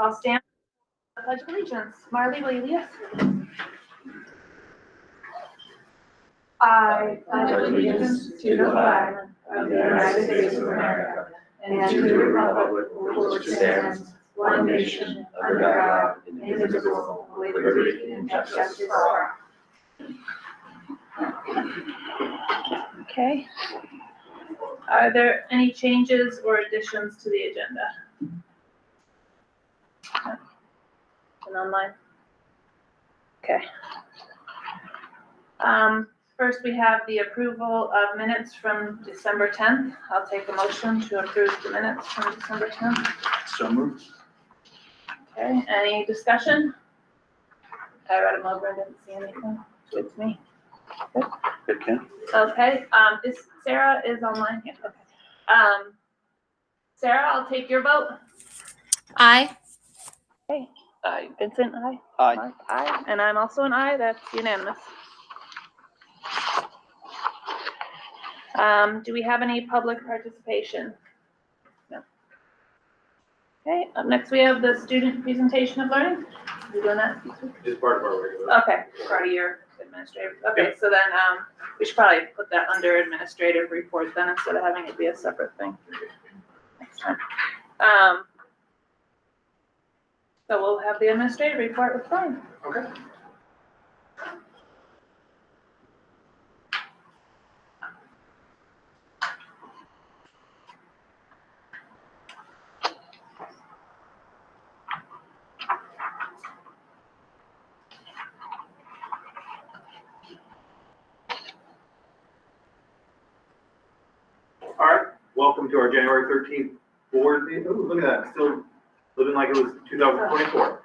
all stand. Pledge of Allegiance. Marley, will you lead us? I pledge allegiance to the flag of the United States of America and to the republic for which it stands, one nation, under God, indivisible, with liberty and justice for all. Okay. Are there any changes or additions to the agenda? And online? Okay. First, we have the approval of minutes from December 10th. I'll take a motion to approve the minutes from December 10th. So moved. Okay, any discussion? I read them over and didn't see anything. It's me. Good, Ken. Okay, is Sarah is online? Yeah, okay. Sarah, I'll take your vote. Aye. Okay, Aye. Vincent, aye. Aye. Mark, aye. And I'm also an aye, that's unanimous. Do we have any public participation? No. Okay, up next we have the student presentation of learning. Are we doing that this week? It's part of our regular. Okay, part of your administrative. Okay, so then we should probably put that under administrative report then instead of having it be a separate thing next time. So we'll have the administrative report with Brian. Okay. All right, welcome to our January 13th board meeting. Oh, look at that, still living like it was 2024.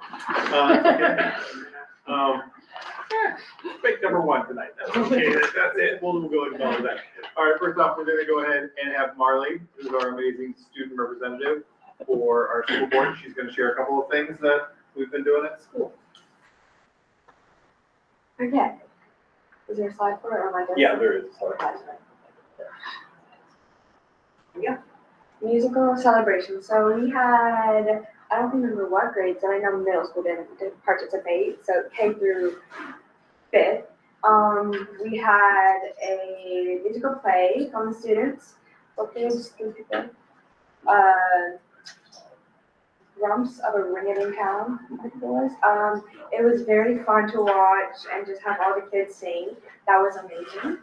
Fake number one tonight. That's okay, that's it, we'll go ahead and follow that. All right, first off, we're gonna go ahead and have Marley, who's our amazing student representative for our school board. She's gonna share a couple of things that we've been doing at school. Okay. Is there a slide for it or am I just? Yeah, there is. Yeah. Musical celebration. So we had, I don't remember what grades, and I know middle school didn't participate, so K through 5th. We had a musical play from the students. What kids did we play? Rumps of a Ring-a-Ding Town, I think it was. It was very fun to watch and just have all the kids sing. That was amazing.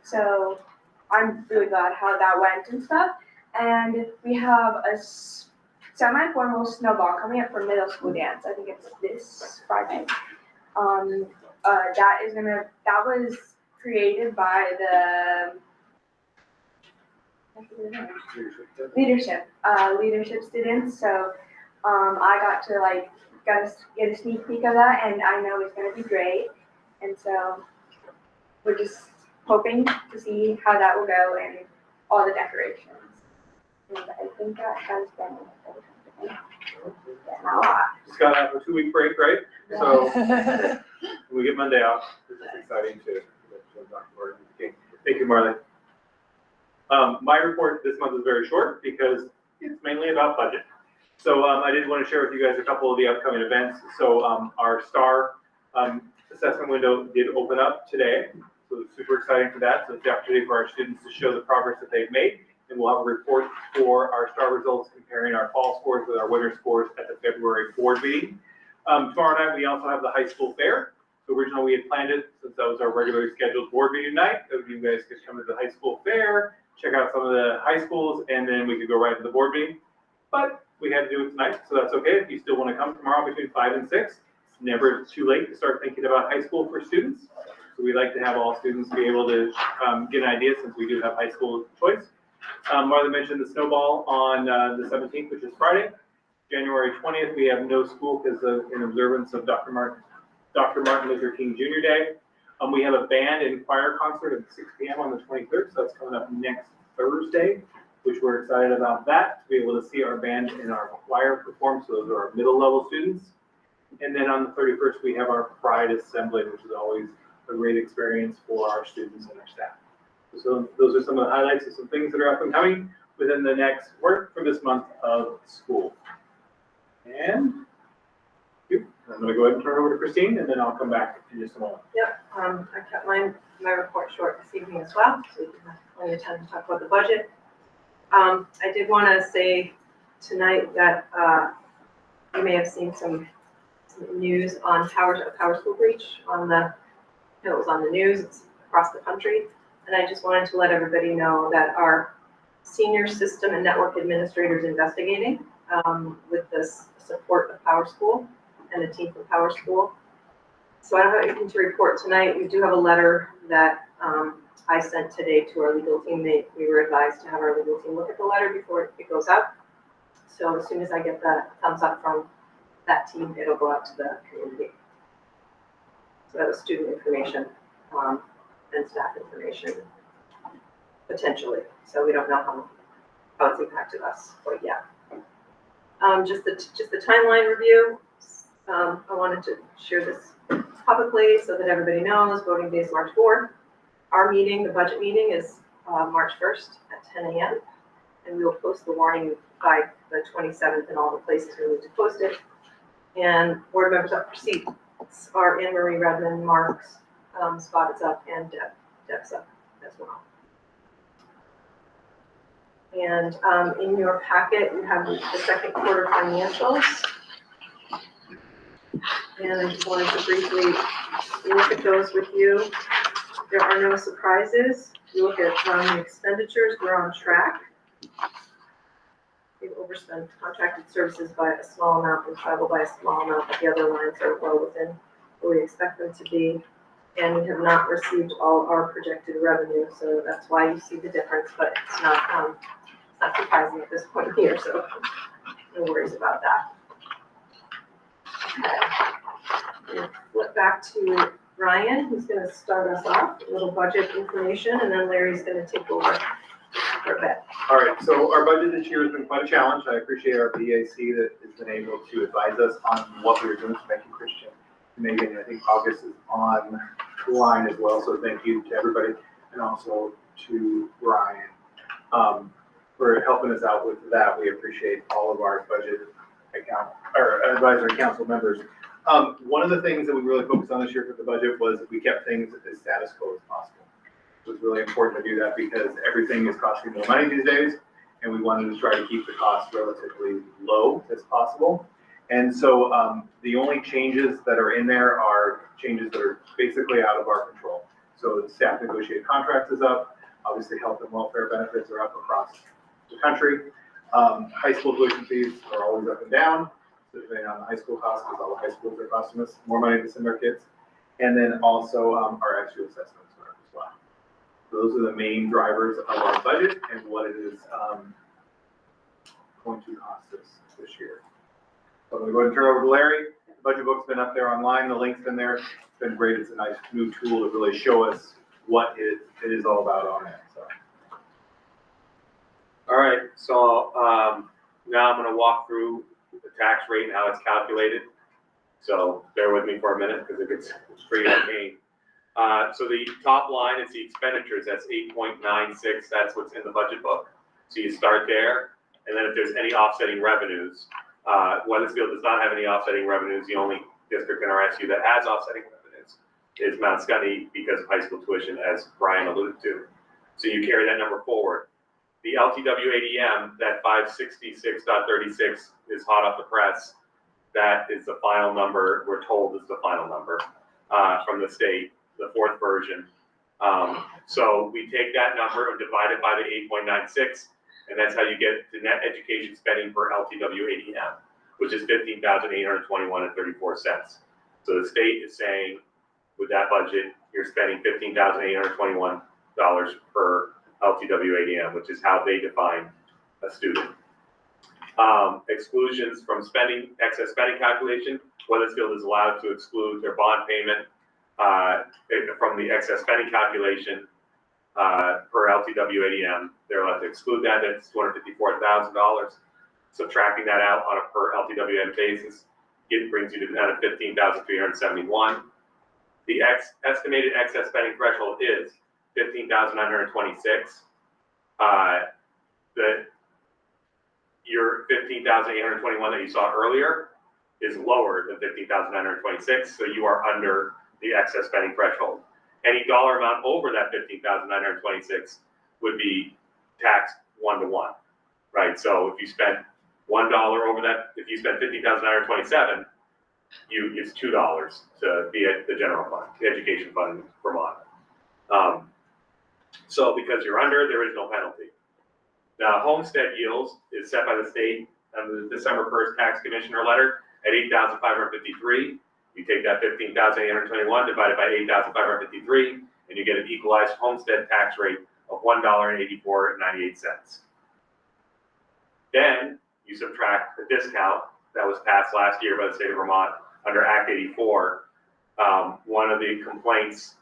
So I'm really glad how that went and stuff. And we have a semi-formal snowball coming up for middle school dance. I think it's this Friday. That was created by the leadership students. So I got to get a sneak peek of that, and I know it's gonna be great. And so we're just hoping to see how that will go and all the decorations. And I think that has been a lot. Just got out of a 2-week break, right? So we get Monday off. This is exciting too. Okay. Thank you, Marley. My report this month is very short because it's mainly about budget. So I did want to share with you guys a couple of the upcoming events. So our STAR assessment window did open up today. So it's super exciting for that. So it's the opportunity for our students to show the progress that they've made. And we'll have a report for our STAR results comparing our fall scores with our winter scores at the February board meeting. Tomorrow night, we also have the high school fair. So originally we had planned it, since that was our regularly scheduled board meeting night, that you guys could come to the high school fair, check out some of the high schools, and then we could go right to the board meeting. But we had to do it tonight, so that's okay. If you still want to come tomorrow between 5 and 6, it's never too late to start thinking about high school for students. So we like to have all students be able to get an idea, since we do have high school choice. Martha mentioned the snowball on the 17th, which is Friday. January 20th, we have no school because in observance of Dr. Martin Luther King Jr. Day. We have a band and choir concert at 6 p.m. on the 23rd, so that's coming up next Thursday, which we're excited about that, to be able to see our band and our choir perform. So those are our middle level students. And then on the 31st, we have our Pride Assembly, which is always a great experience for our students and our staff. So those are some of the highlights of some things that are up and coming within the next work for this month of school. And I'm gonna go ahead and turn it over to Christine, and then I'll come back in just a moment. Yep, I kept my report short this evening as well, so we can have plenty of time to talk about the budget. I did want to say tonight that you may have seen some news on a power school breach on the, it was on the news, it's across the country. And I just wanted to let everybody know that our senior system and network administrators investigating with this support of Power School and the team from Power School. So I don't have anything to report tonight. We do have a letter that I sent today to our legal team. We were advised to have our legal team look at the letter before it goes out. So as soon as I get the thumbs up from that team, it'll go out to the community. So that was student information and staff information, potentially. So we don't know how it's impacted us quite yet. Just the timeline review. I wanted to share this publicly so that everybody knows voting day is March 4th. Our meeting, the budget meeting, is March 1st at 10 a.m. And we will post the warning by the 27th in all the places we need to post it. And board members up for seats are Anne Marie Redmond, Mark's spot is up, and Deb's up as well. And in your packet, you have the second quarter financials. And I just wanted to briefly look at those with you. There are no surprises. You look at the expenditures, we're on track. We've overspent contracted services by a small amount and travel by a small amount, but the other lines are well within where we expect them to be. And we have not received all our projected revenue, so that's why you see the difference, but it's not surprising at this point here, so no worries about that. Okay. Flip back to Ryan, who's going to start us off, a little budget information, and then Larry's going to take over for a bit. All right, so our budget this year has been quite a challenge. I appreciate our BAC that has been able to advise us on what we were doing. So thank you, Christian. Megan, I think August is on the line as well, so thank you to everybody, and also to Ryan for helping us out with that. We appreciate all of our budget advisory council members. One of the things that we really focused on this year for the budget was that we kept things as status quo as possible. It was really important to do that because everything is costing more money these days, and we wanted to try to keep the costs relatively low as possible. And so the only changes that are in there are changes that are basically out of our control. So the staff negotiated contracts is up. Obviously, health and welfare benefits are up across the country. High school tuition fees are always up and down, so depending on the high school costs, because all the high schools are costing us more money to send our kids. And then also our extra assessments are up as well. So those are the main drivers of our budget and what it is going to cost us this year. So I'm going to go ahead and turn it over to Larry. The budget book's been up there online. The link's been there. It's been great. It's a nice new tool to really show us what it is all about on it. So. All right, so now I'm going to walk through the tax rate and how it's calculated. So bear with me for a minute because it gets pretty arcane. So the top line is the expenditures. That's 8.96. That's what's in the budget book. So you start there, and then if there's any offsetting revenues, Weathersfield does not have any offsetting revenues. The only district in RSU that has offsetting revenues is Mount Scunny because of high school tuition, as Brian alluded to. So you carry that number forward. The LTW ADM, that 566.36 is hot off the press. That is the final number, we're told is the final number from the state, the fourth version. So we take that number and divide it by the 8.96, and that's how you get the net education spending per LTW ADM, which is $15,821.34. So the state is saying, with that budget, you're spending $15,821 per LTW ADM, which is how they define a student. Exclusions from spending, excess spending calculation. Weathersfield is allowed to exclude their bond payment from the excess spending calculation per LTW ADM. They're allowed to exclude that. That's $254,000. Subtracting that out on a per LTWM basis, it brings you to down to $15,371. The estimated excess spending threshold is $15,926. your 15,821 that you saw earlier is lower than 15,926, so you are under the excess spending threshold. Any dollar amount over that 15,926 would be taxed 1-to-1, right? So if you spent $1 over that, if you spent 15,927, it's $2 to be at the general fund, the education fund in Vermont. So because you're under, there is no penalty. Now, homestead yields is set by the state under the December 1st tax commissioner letter at 8,553. You take that 15,821 divided by 8,553, and you get an equalized homestead tax rate of $1.8498. Then you subtract the discount that was passed last year by the state of Vermont under Act 84. One of the complaints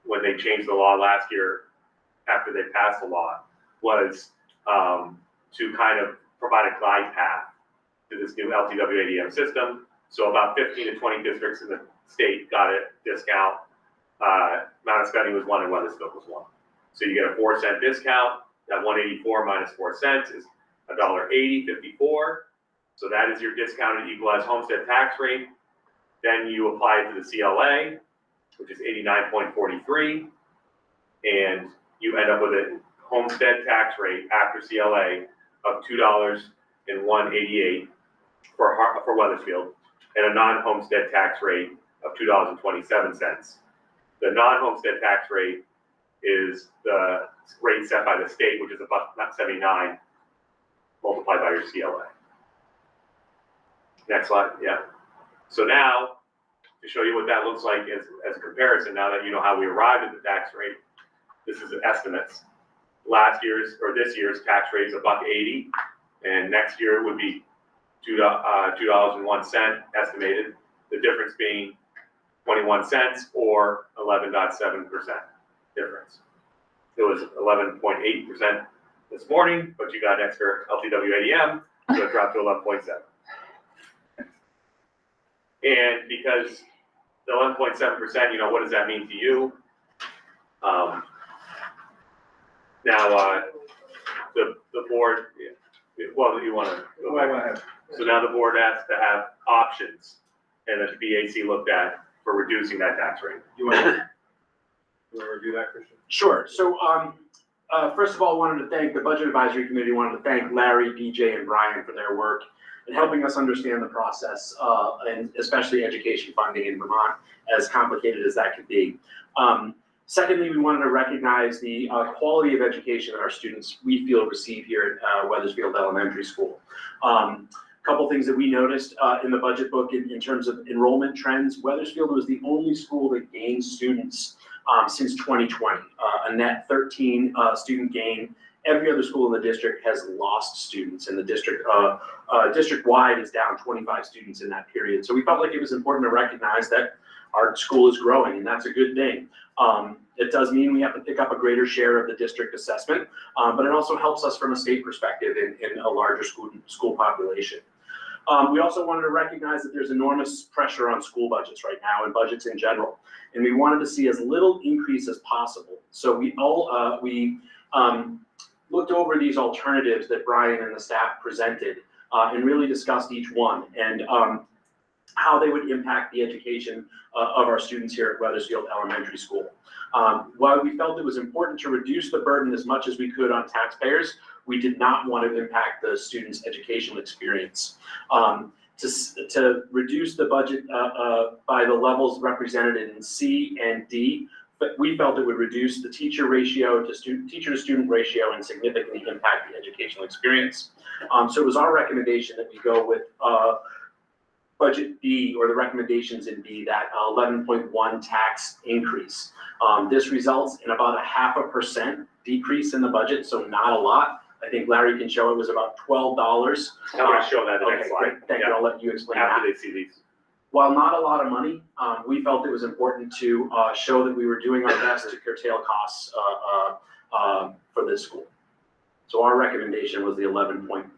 when they changed the law last year after they passed the law was to kind of provide a glide path to this new LTW ADM system. So about 15 to 20 districts in the state got a discount. Amount of spending was 1 and Weathersfield was 1. So you get a 4-cent discount. That 184 minus 4 cents is $1.8054. So that is your discounted equalized homestead tax rate. Then you apply it to the CLA, which is 89.43, and you end up with a homestead tax rate after CLA of $2.188 for Weathersfield, and a non-homestead tax rate of $2.27. The non-homestead tax rate is the rate set by the state, which is $1.79 multiplied by your CLA. Next slide, yeah. So now, to show you what that looks like as a comparison, now that you know how we arrived at the tax rate, this is estimates. Last year's, or this year's tax rate is $1.80, and next year would be $2.01 estimated, the difference being 21 cents or 11.7% difference. It was 11.8% this morning, but you got an extra LTW ADM, so it dropped to 11.7. And because the 11.7%, you know, what does that mean to you? Now, the board, well, you want to go back. So now the board has to have options, and the BAC looked at for reducing that tax rate. You want to review that, Christian? Sure. So, first of all, wanted to thank the Budget Advisory Committee, wanted to thank Larry, DJ, and Brian for their work in helping us understand the process, and especially education funding in Vermont, as complicated as that could be. Secondly, we wanted to recognize the quality of education that our students, we feel, receive here at Weathersfield Elementary School. Couple things that we noticed in the budget book in terms of enrollment trends. Weathersfield was the only school that gained students since 2020, a net 13 student gain. Every other school in the district has lost students, and the district district-wide is down 25 students in that period. So we felt like it was important to recognize that our school is growing, and that's a good thing. It does mean we have to pick up a greater share of the district assessment, but it also helps us from a state perspective in a larger school population. We also wanted to recognize that there's enormous pressure on school budgets right now, and budgets in general, and we wanted to see as little increase as possible. So we looked over these alternatives that Brian and the staff presented, and really discussed each one and how they would impact the education of our students here at Weathersfield Elementary School. While we felt it was important to reduce the burden as much as we could on taxpayers, we did not want to impact the students' educational experience. To reduce the budget by the levels represented in C and D, but we felt it would reduce the teacher to student ratio and significantly impact the educational experience. So it was our recommendation that we go with budget B, or the recommendations in B, that 11.1 tax increase. This results in about a 0.5% decrease in the budget, so not a lot. I think Larry can show it was about $12. I'm going to show that in the next Okay, slide. great. Thank you. I'll let you explain After that. they see these. While not a lot of money, we felt it was important to show that we were doing our best to curtail costs for this school. So our recommendation was the 11.1.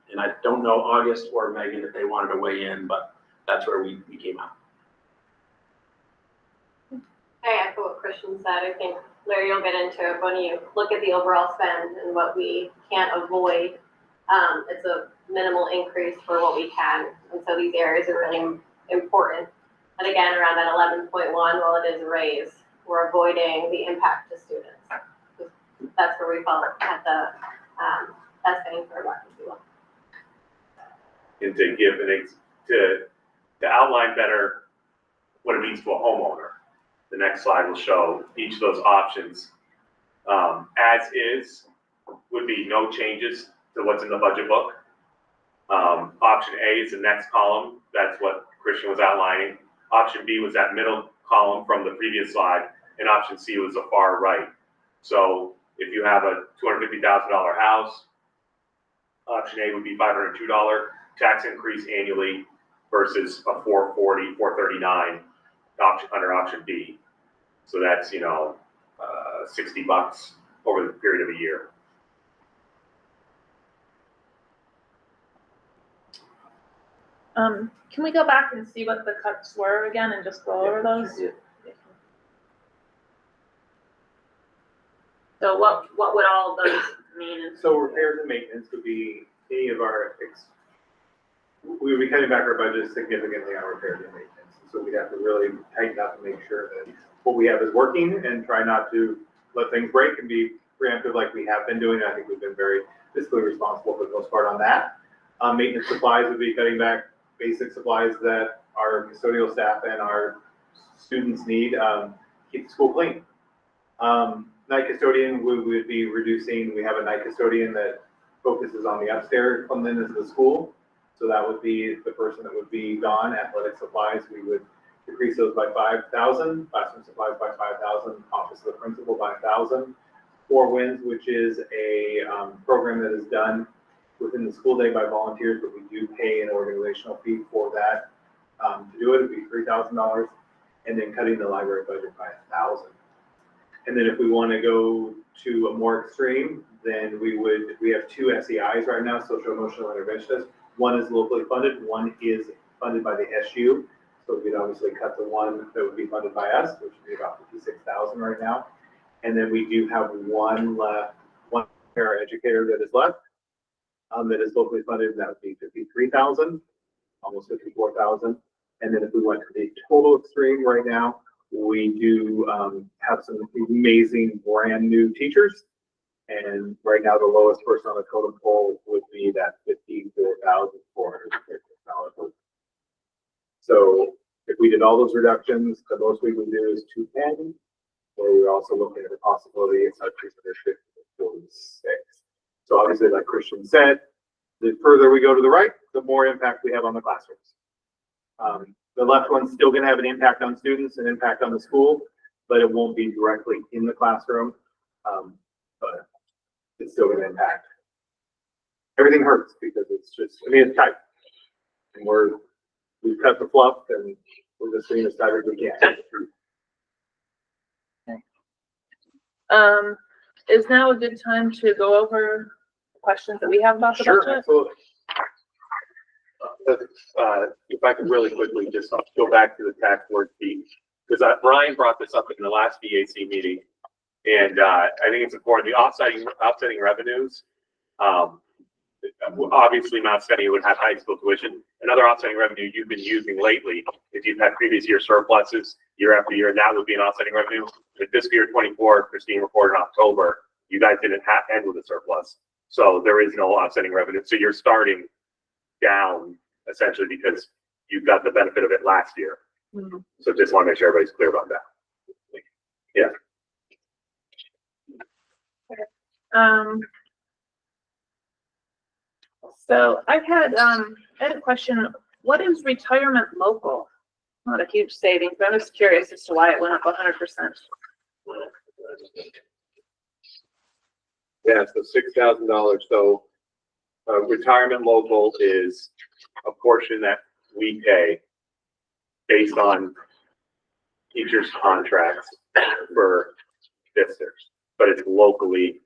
And I don't know August or Megan if they wanted to weigh in, but that's where we came out. I echo what Christian said. I think, Larry, you'll get into it when you look at the overall spend and what we can't avoid. It's a minimal increase for what we can. And so these areas are really important. And again, around that 11.1, while it is a raise, we're avoiding the impact to students. That's where we felt at the best bang for our buck, if you will. And to give to outline better what it means to a homeowner. The next slide will show each of those options. As is would be no changes to what's in the budget book. Option A is the next column. That's what Christian was outlining. Option B was that middle column from the previous slide, and option C was the far right. So if you have a $250,000 house, option A would be $502 tax increase annually versus a $440, $439 option under option B. So that's, $60 over the period of a year. Can we go back and see what the cuts were again and just go over those? So what would all of those mean? So repairs and maintenance would be any of our, we would be cutting back our budget significantly on repairs and maintenance. So we'd have to really tighten up and make sure that what we have is working and try not to let things break and be preemptive like we have been doing. I think we've been very fiscally responsible for the most part on that. Maintenance supplies would be cutting back basic supplies that our custodial staff and our students need, keep the school clean. Night custodian, we would be reducing, we have a night custodian that focuses on the upstairs cleanliness of the school. So that would be the person that would be gone. Athletic supplies, we would decrease those by 5,000, classroom supplies by 5,000, office of the principal by 1,000. Four Winds, which is a program that is done within the school day by volunteers, but we do pay an organizational fee for that. To do it, it'd be $3,000, and then cutting the library budget by 1,000. And then if we want to go to a more extreme, then we have two SEIs right now, social emotional interventionists. One is locally funded, one is funded by the SU. So we'd obviously cut the one that would be funded by us, which would be about 56,000 right now. And then we do have one paraeducator that is left, that is locally funded, and that would be 53,000, almost 54,000. And then if we went to the total extreme right now, we do have some amazing brand new teachers. And right now, the lowest person on the totem pole would be that $54,450. So if we did all those reductions, the most we would do is 210, or we're also looking at the possibility of increase of 46. So obviously, like Christian said, the further we go to the right, the more impact we have on the classrooms. The left one's still going to have an impact on students and impact on the school, but it won't be directly in the classroom. But it's still going to impact. Everything hurts because it's just, it's tight. And we've cut the fluff and we're just being as tight as we can. Is now a good time to go over questions that we have about the budget? Sure, absolutely. If I could really quickly just go back to the tax board fee, because Brian brought this up in the last VAC meeting, and I think it's important. The offsetting revenues, obviously Mount Scotty would have high school tuition. Another offsetting revenue you've been using lately, if you've had previous year surpluses year after year, that would be an offsetting revenue. But this year 24, Christine reported in October, you guys didn't end with a surplus. So there is no offsetting revenue. So you're starting down essentially because you got the benefit of it last year. Mm-hmm. So just want to make sure everybody's clear about that. Yeah. So I had a question. What is retirement local? Not a huge savings, but I'm just curious as to why it went up 100%. Yeah, so $6,000. So retirement local is a portion that we pay based on teachers' contracts for visitors, but it's locally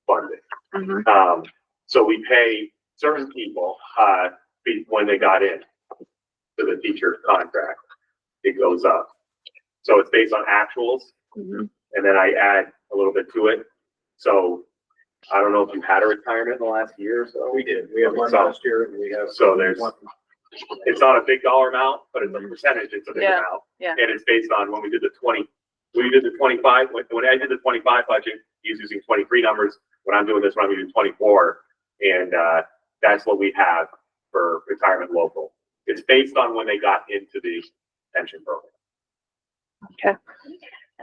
funded. Mm-hmm. So we pay certain people when they got in to the teacher contract, it goes up. So it's based on actuals, mm-hmm. and then I add a little bit to it. So I don't know if you had a retirement in the last year or so. We did. We had one So- last year and we have. So there's, one. it's not a big dollar amount, but it's a percentage, it's a big Yeah, amount. yeah. And it's based on when we did the 25, when I did the 25 budget, he was using 23 numbers. When I'm doing this, I'm using 24. And, that's what we have for retirement local. It's based on when they got into the pension program. Okay.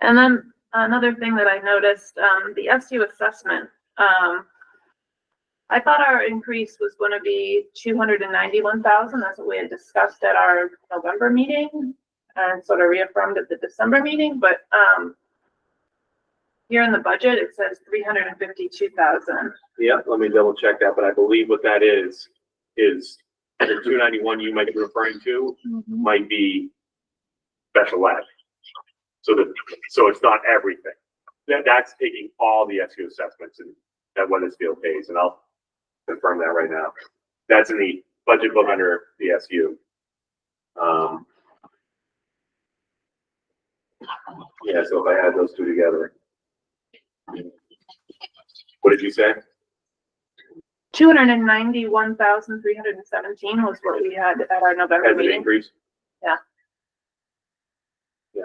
And then another thing that I noticed, the SU assessment, I thought our increase was gonna be 291,000. That's what we had discussed at our November meeting and sort of reaffirmed at the December meeting, but, here in the budget, it says 352,000. Yeah, let me double check that, but I believe what that is the 291 you might be referring to might be special ed. So it's not everything. That's taking all the SU assessments and that Weathersfield pays, and I'll confirm that right now. That's in the budget book under the SU. Yeah, so if I add those two together. What did you say? 291,317 was what we had at our November As an meeting. increase? Yeah. Yeah.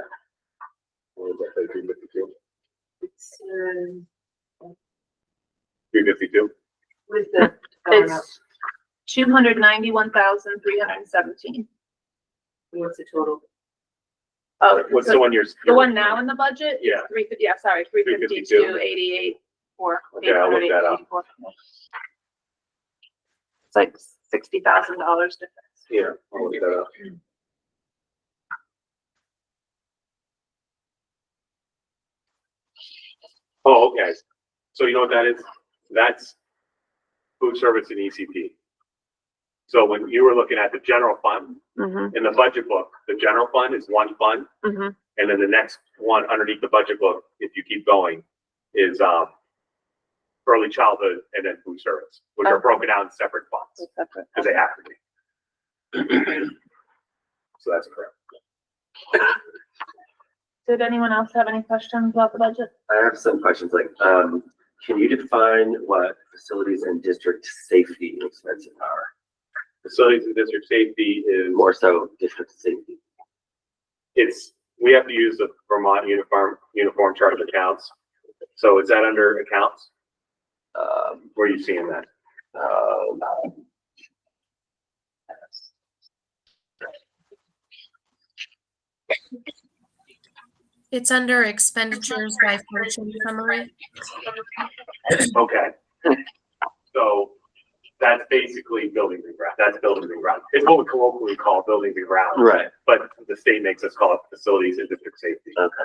What was that, 352? It's, 352? with the going up, It's 291,317. what's the total? Oh, What's so the one you're? the one now in the budget? Yeah. 350, yeah, sorry, 352, 88, or Okay, I'll look that up. 884. It's like $60,000 difference. Yeah, I'll look that up. Oh, okay. So you know what that is? That's food service and ECP. So when you were looking at the general fund, Mm-hmm, in the budget book, the general fund is one fund, mm-hmm. and then the next one underneath the budget book, if you keep going, is early childhood and then food service, which are broken out in separate funds, because they have to be. So that's correct. Did anyone else have any questions about the budget? I have some questions, like, can you define what facilities and district safety expenses are? Facilities and district safety is More so district safety. we have to use the Vermont uniform chart of accounts. So is that under accounts? Where are you seeing that? It's under expenditures by function summary. Okay. So that's basically buildings and ground. That's buildings and ground. It's what we colloquially call buildings and ground. Right, But the state makes us call it facilities and district safety. okay,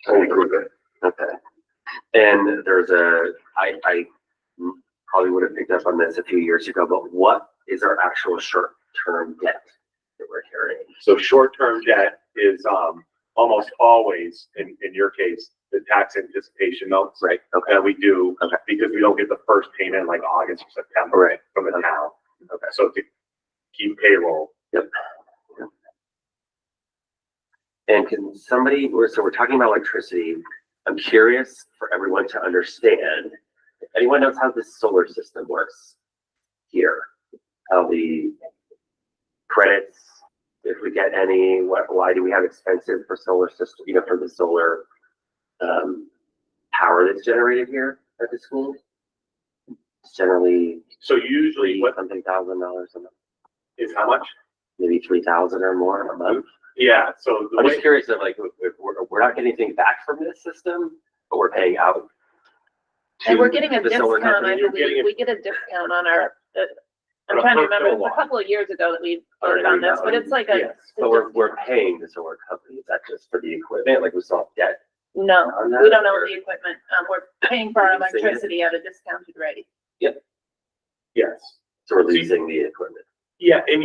And we group it. okay. And there's I probably would have picked up on this a few years ago, but what is our actual short-term debt that we're carrying? So short-term debt is almost always, in your case, the tax anticipation notes. Right, okay, That we do Okay. because we don't get the first payment like August or September right, from the town. okay. So to keep payroll. And can somebody, so we're talking about electricity. I'm curious for everyone to understand, if anyone knows how this solar system works here, how the credits, if we get any, why do we have expensive for solar system, for the solar power that's generated here at the school? It's generally So usually what something $1,000 a month, is how much? maybe 3,000 or more a month. Yeah, so the I'm way, just curious if if we're not getting anything back from this system, but we're paying out. And to we're getting a the solar discount, I company. You're getting believe. We get a discount on our, I'm On a trying to per remember, it was kilowatt. a couple of years ago that we voted on this, but it's like a. yes. But we're paying the solar company, is that just for the equipment, like we still have debt No, on that? we don't own or- the equipment. We're paying for our You can say it. electricity at a discounted rate. Yes. So we're leasing the equipment. Yeah, and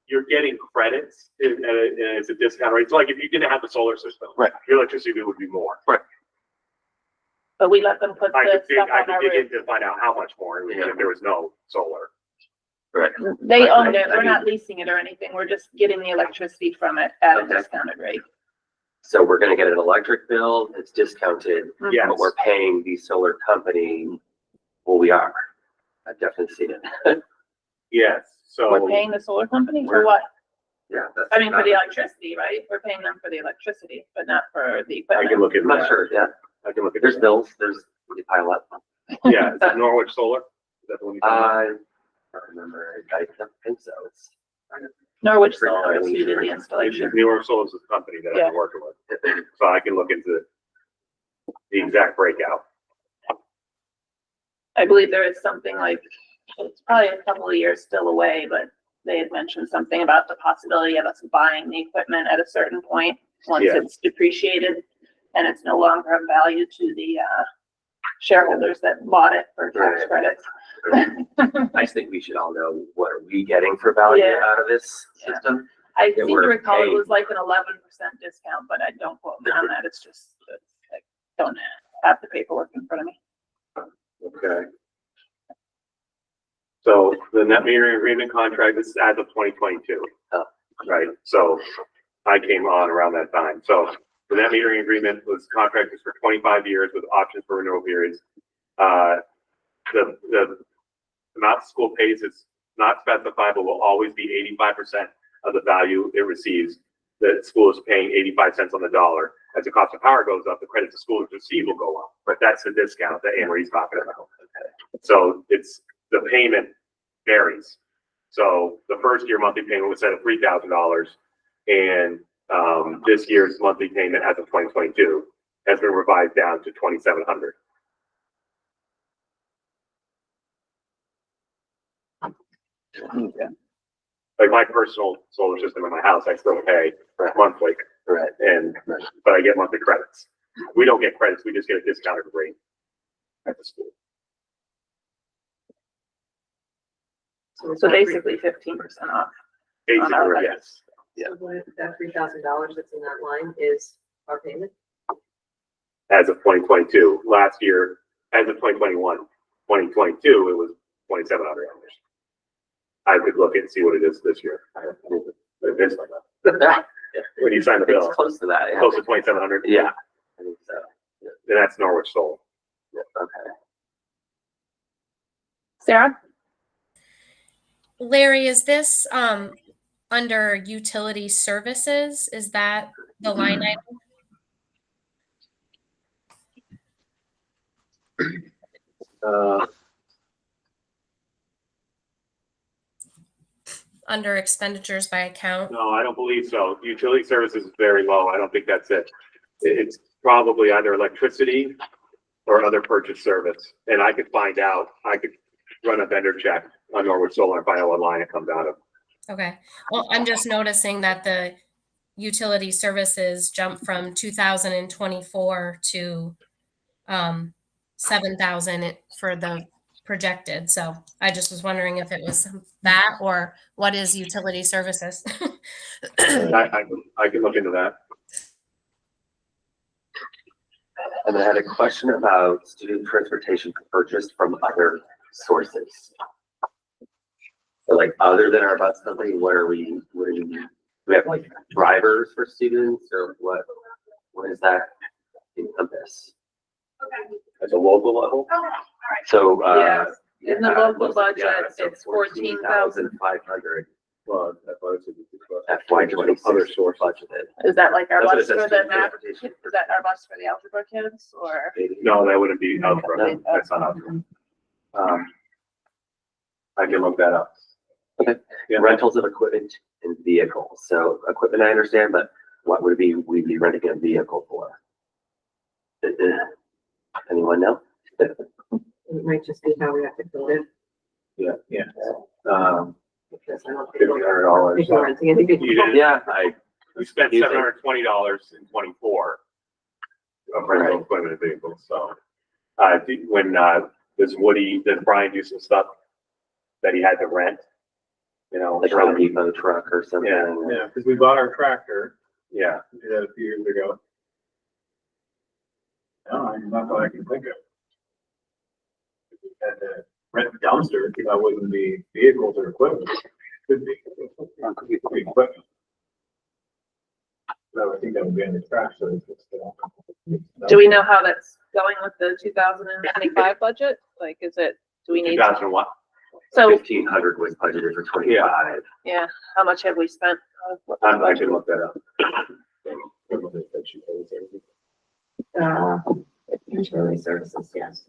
you're getting credits and it's a discount rate. So like if you didn't have the solar system. Right. Your electricity bill would be more. But we let them put I the could dig, stuff I on our could dig roof. in to find out how much more, even if there was no solar. Right. They Right, own right. it. I We're mean- not leasing it or anything. We're just getting the electricity from it at a Okay. discounted rate. So we're gonna get an electric bill, it's discounted, Yes. but we're paying the solar company, well, we are. I've definitely seen it. Yes, so. We're paying the solar company for We're- what? Yeah. that's I mean, for not- the electricity, right? We're paying them for the electricity, but not for the I equipment. can look at I'm not that. sure, yeah. I can look at There's that. bills, they pile up. Yeah, is that Norwich Solar? Is that the one you I don't remember, I don't think so. It's Norwich Solar is who did the installation. Norwich Solar is the company that I've Yeah. been working with. So I can look into the exact breakout. I believe there is something like, it's probably a couple of years still away, but they had mentioned something about the possibility of us buying the equipment at a certain point, once Yeah. it's depreciated and it's no longer of value to the shareholders that bought it for tax Right. credits. I just think we should all know what are we getting for value Yeah. out of this Yeah. system. I that seem to we're recall it paying. was like an 11% discount, but I don't quote me on that. It's just, I don't have the paperwork in front of me. Okay. So the net metering agreement contract is as of 2022. Oh. Right, so I came on around that time. So the net metering agreement was contracted for 25 years with options for renewal periods. The amount the school pays is not specified, but will always be 85% of the value it receives. The school is paying 85 cents on the dollar. As the cost of power goes up, the credit the schools receive will go up, but that's the discount that Anne Marie's talking about. So it's, the payment varies. So the first year monthly payment was set at $3,000, and this year's monthly payment as of 2022 has been revised down to $2,700. Like my personal solar system in my house, I still pay monthly, Right. and but I get monthly credits. We don't get credits; we just get a discounted rate at the school. So basically 15% off. Basically, our yes. So that $3,000 that's in that line is our payment? As of 2022, last year, as of 2021, 2022, it was $2,700. I could look and see what it is this year. It's like that. When you sign the bill, It's close to that, yeah. close to 2,700. Yeah, I think so. And that's Norwich Solar. Yeah, okay. Sarah? Larry, is this under utility services? Is that the line item? Under expenditures by account? No, I don't believe so. Utility services is very low. I don't think that's it. It's probably either electricity or other purchase service. And I could find out, I could run a vendor check on Norwich Solar and find out what line it comes out of. Okay, well, I'm just noticing that the utility services jumped from 2024 to 7,000 for the projected. So I just was wondering if it was that or what is utility services? I can look into that. And then I had a question about student transportation purchased from other sources. So like, other than our bus company, do we have like drivers for students, or what does that encompass? At the local level? So, Yeah. In the local budget, yeah, so it's 14,000. 14,500 Well, that's what it's. FY 26 Other source. budgeted. Is that like our That's what it bus says, for the student math? transportation. Is that our bus for the algebra kids or? No, that wouldn't be algebra. No. That's not algebra. I can look that up. Okay. Yeah. Rentals of equipment and vehicles. So equipment, I understand, but what would we'd be renting a vehicle for? Anyone know? It might just be how we have to code it. Yeah. Because I don't think $1,500. we're renting any big. You didn't- Yeah, We spent $720 in 24 of rental equipment and vehicles, so. When, does Brian do some stuff that he had to rent? You know? like a Home Depot truck or something. Yeah, because we bought our tractor, Yeah, we did that a few years ago. No, not that I can think of. We had to rent a dumpster, because that wouldn't be vehicles or equipment. Could be equipment. I think that would be on the track, so it's. Do we know how that's going with the 2025 budget? Like, is it, do we need, 2001. so, 1,500 was budgeted for 25. yeah, how much have we spent? I can look that up. Utility services, yes.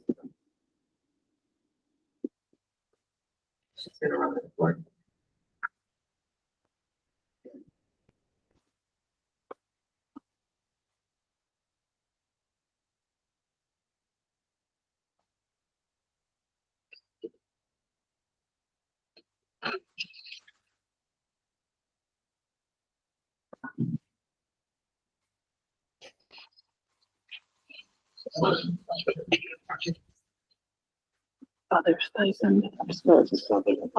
She's gonna run the report. Other stipend, I suppose it's something.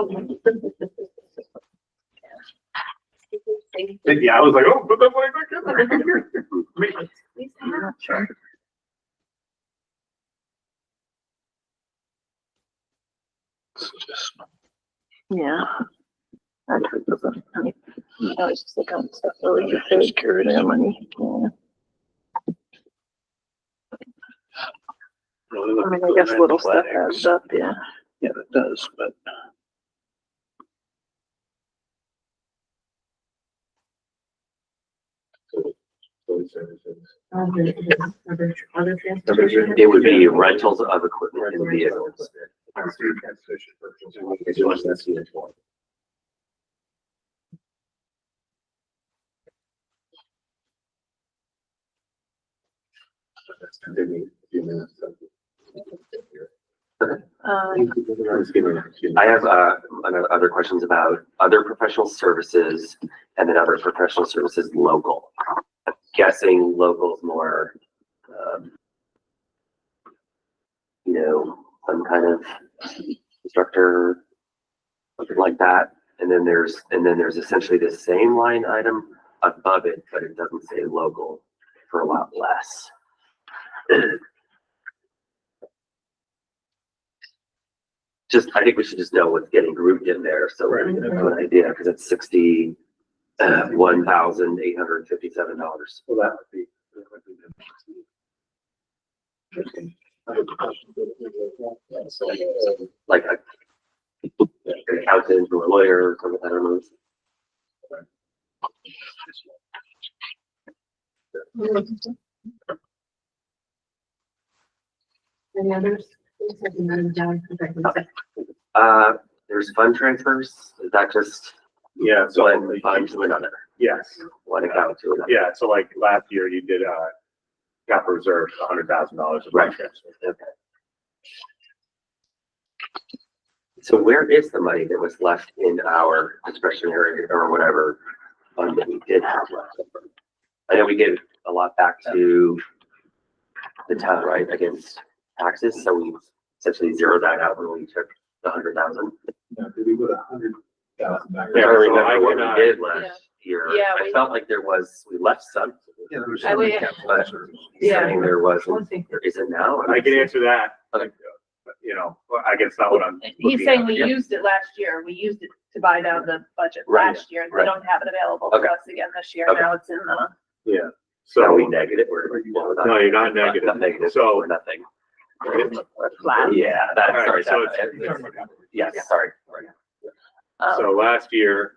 Yeah, I was like, oh, put that money back in there. I'm not sure. Yeah. Actually, doesn't, I mean, I was just looking at stuff really good security money. Yeah. I mean, I guess little stuff adds up, yeah. Yeah, it does, but. Other transportation. It would be rentals of equipment and vehicles. I have other questions about other professional services and then other professional services local. I'm guessing local is more, some kind of instructor, something like that. And then there's essentially the same line item above it, but it doesn't say local for a lot less. I think we should just know what's getting grouped in there, so we're gonna have an idea, because it's $61,857. Well, that would be. Like an accountant or a lawyer or something, I don't know. Any others? There's fund transfers, is that just Yeah, so, one fund to another, yes, one account to another? yeah, so like last year you did, capital reserve, $100,000 of Right. transfer. Okay. So where is the money that was left in our discretionary or whatever fund that we did have left over? I know we gave a lot back to the town, right, against taxes, so we essentially zeroed that out when we took the 100,000. Now, did we put 100,000 back? I don't so remember I what can, we did last year. Yeah, I felt like we left some. Yeah, there was I some would- capital. Yeah. Saying there wasn't, there isn't now. I can answer that. Okay. I guess not what I'm. He's looking saying at. we used it last year, we used it to buy down the budget Right, last year, and we right. don't have it available to Okay. us again this year, Okay. now it's in the. Yeah, So are we so, negative or? no, you're not negative. Not negative, So- or nothing. Flat. Yeah, that's, All sorry, right, so yes, sorry. So last year,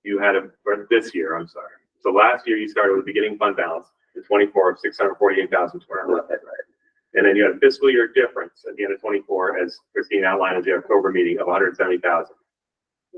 you had or this year, I'm sorry. So last year you started with beginning fund balance, the 24 of 648,211. Right. And then you had a fiscal year difference at the end of 24, as Christine outlined at the October meeting, of 170,000.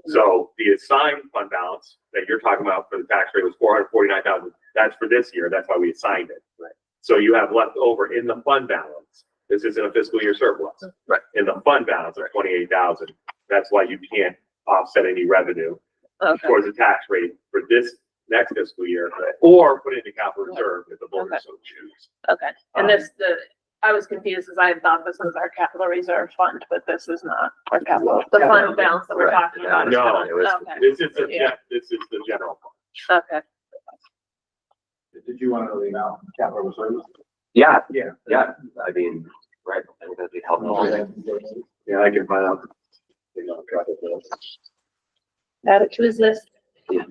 So the assigned fund balance that you're talking about for the tax rate was 449,000. That's for this year. That's why we assigned it. Right. So you have left over in the fund balance. This isn't a fiscal year surplus. Right. In the fund balance of 28,000. That's why you can't offset any revenue Okay, towards the tax rate for this next fiscal year, or put it into capital reserve if the voters so choose. okay, and I was confused, because I thought this was our capital reserve fund, but this is not our capital, the fund balance that we're Right. talking about. is No, not- it was- Okay, This is the general fund. okay, Did you want to know the amount of capital reserves? Yeah, Yeah. yeah, I mean, right, I think that'd be helpful. Yeah, I can find out. add it to his list. Yeah.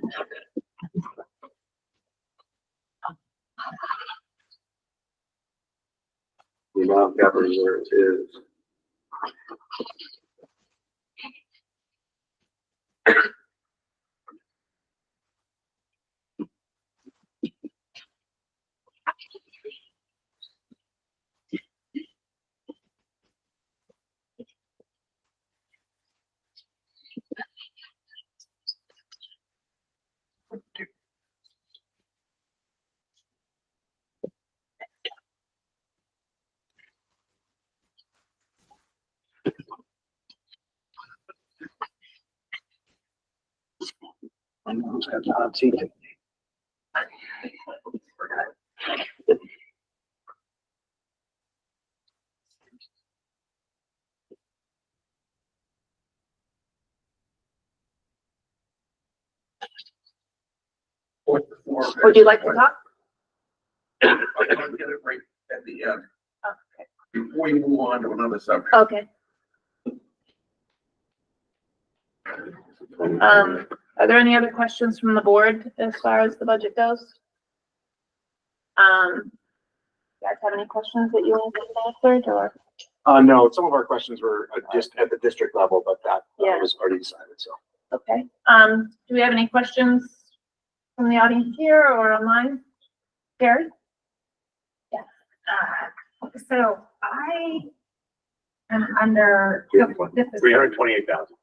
The amount of capital reserves is I know who's got the hot seat. Would you like to talk? I want to get it right at the end, Okay. before you move on to another subject. Okay. Are there any other questions from the board as far as the budget goes? You guys have any questions that you want to answer or? No, some of our questions were just at the district level, but that Yeah. was already decided, so. Okay, do we have any questions from the audience here or online? Gary? So I am under. $328,000,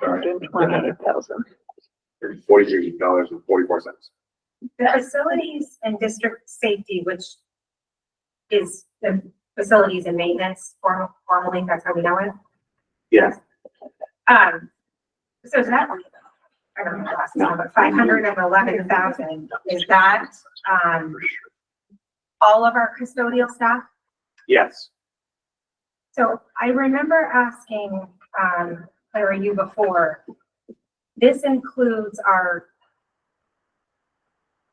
$128,000. $43.44. The facilities and district safety, which is the facilities and maintenance formally, that's how we know it. Yes. So is that, I don't know the last number, but 511,000, is that, all of our custodial staff? Yes. So I remember asking, Clara, you before, this includes our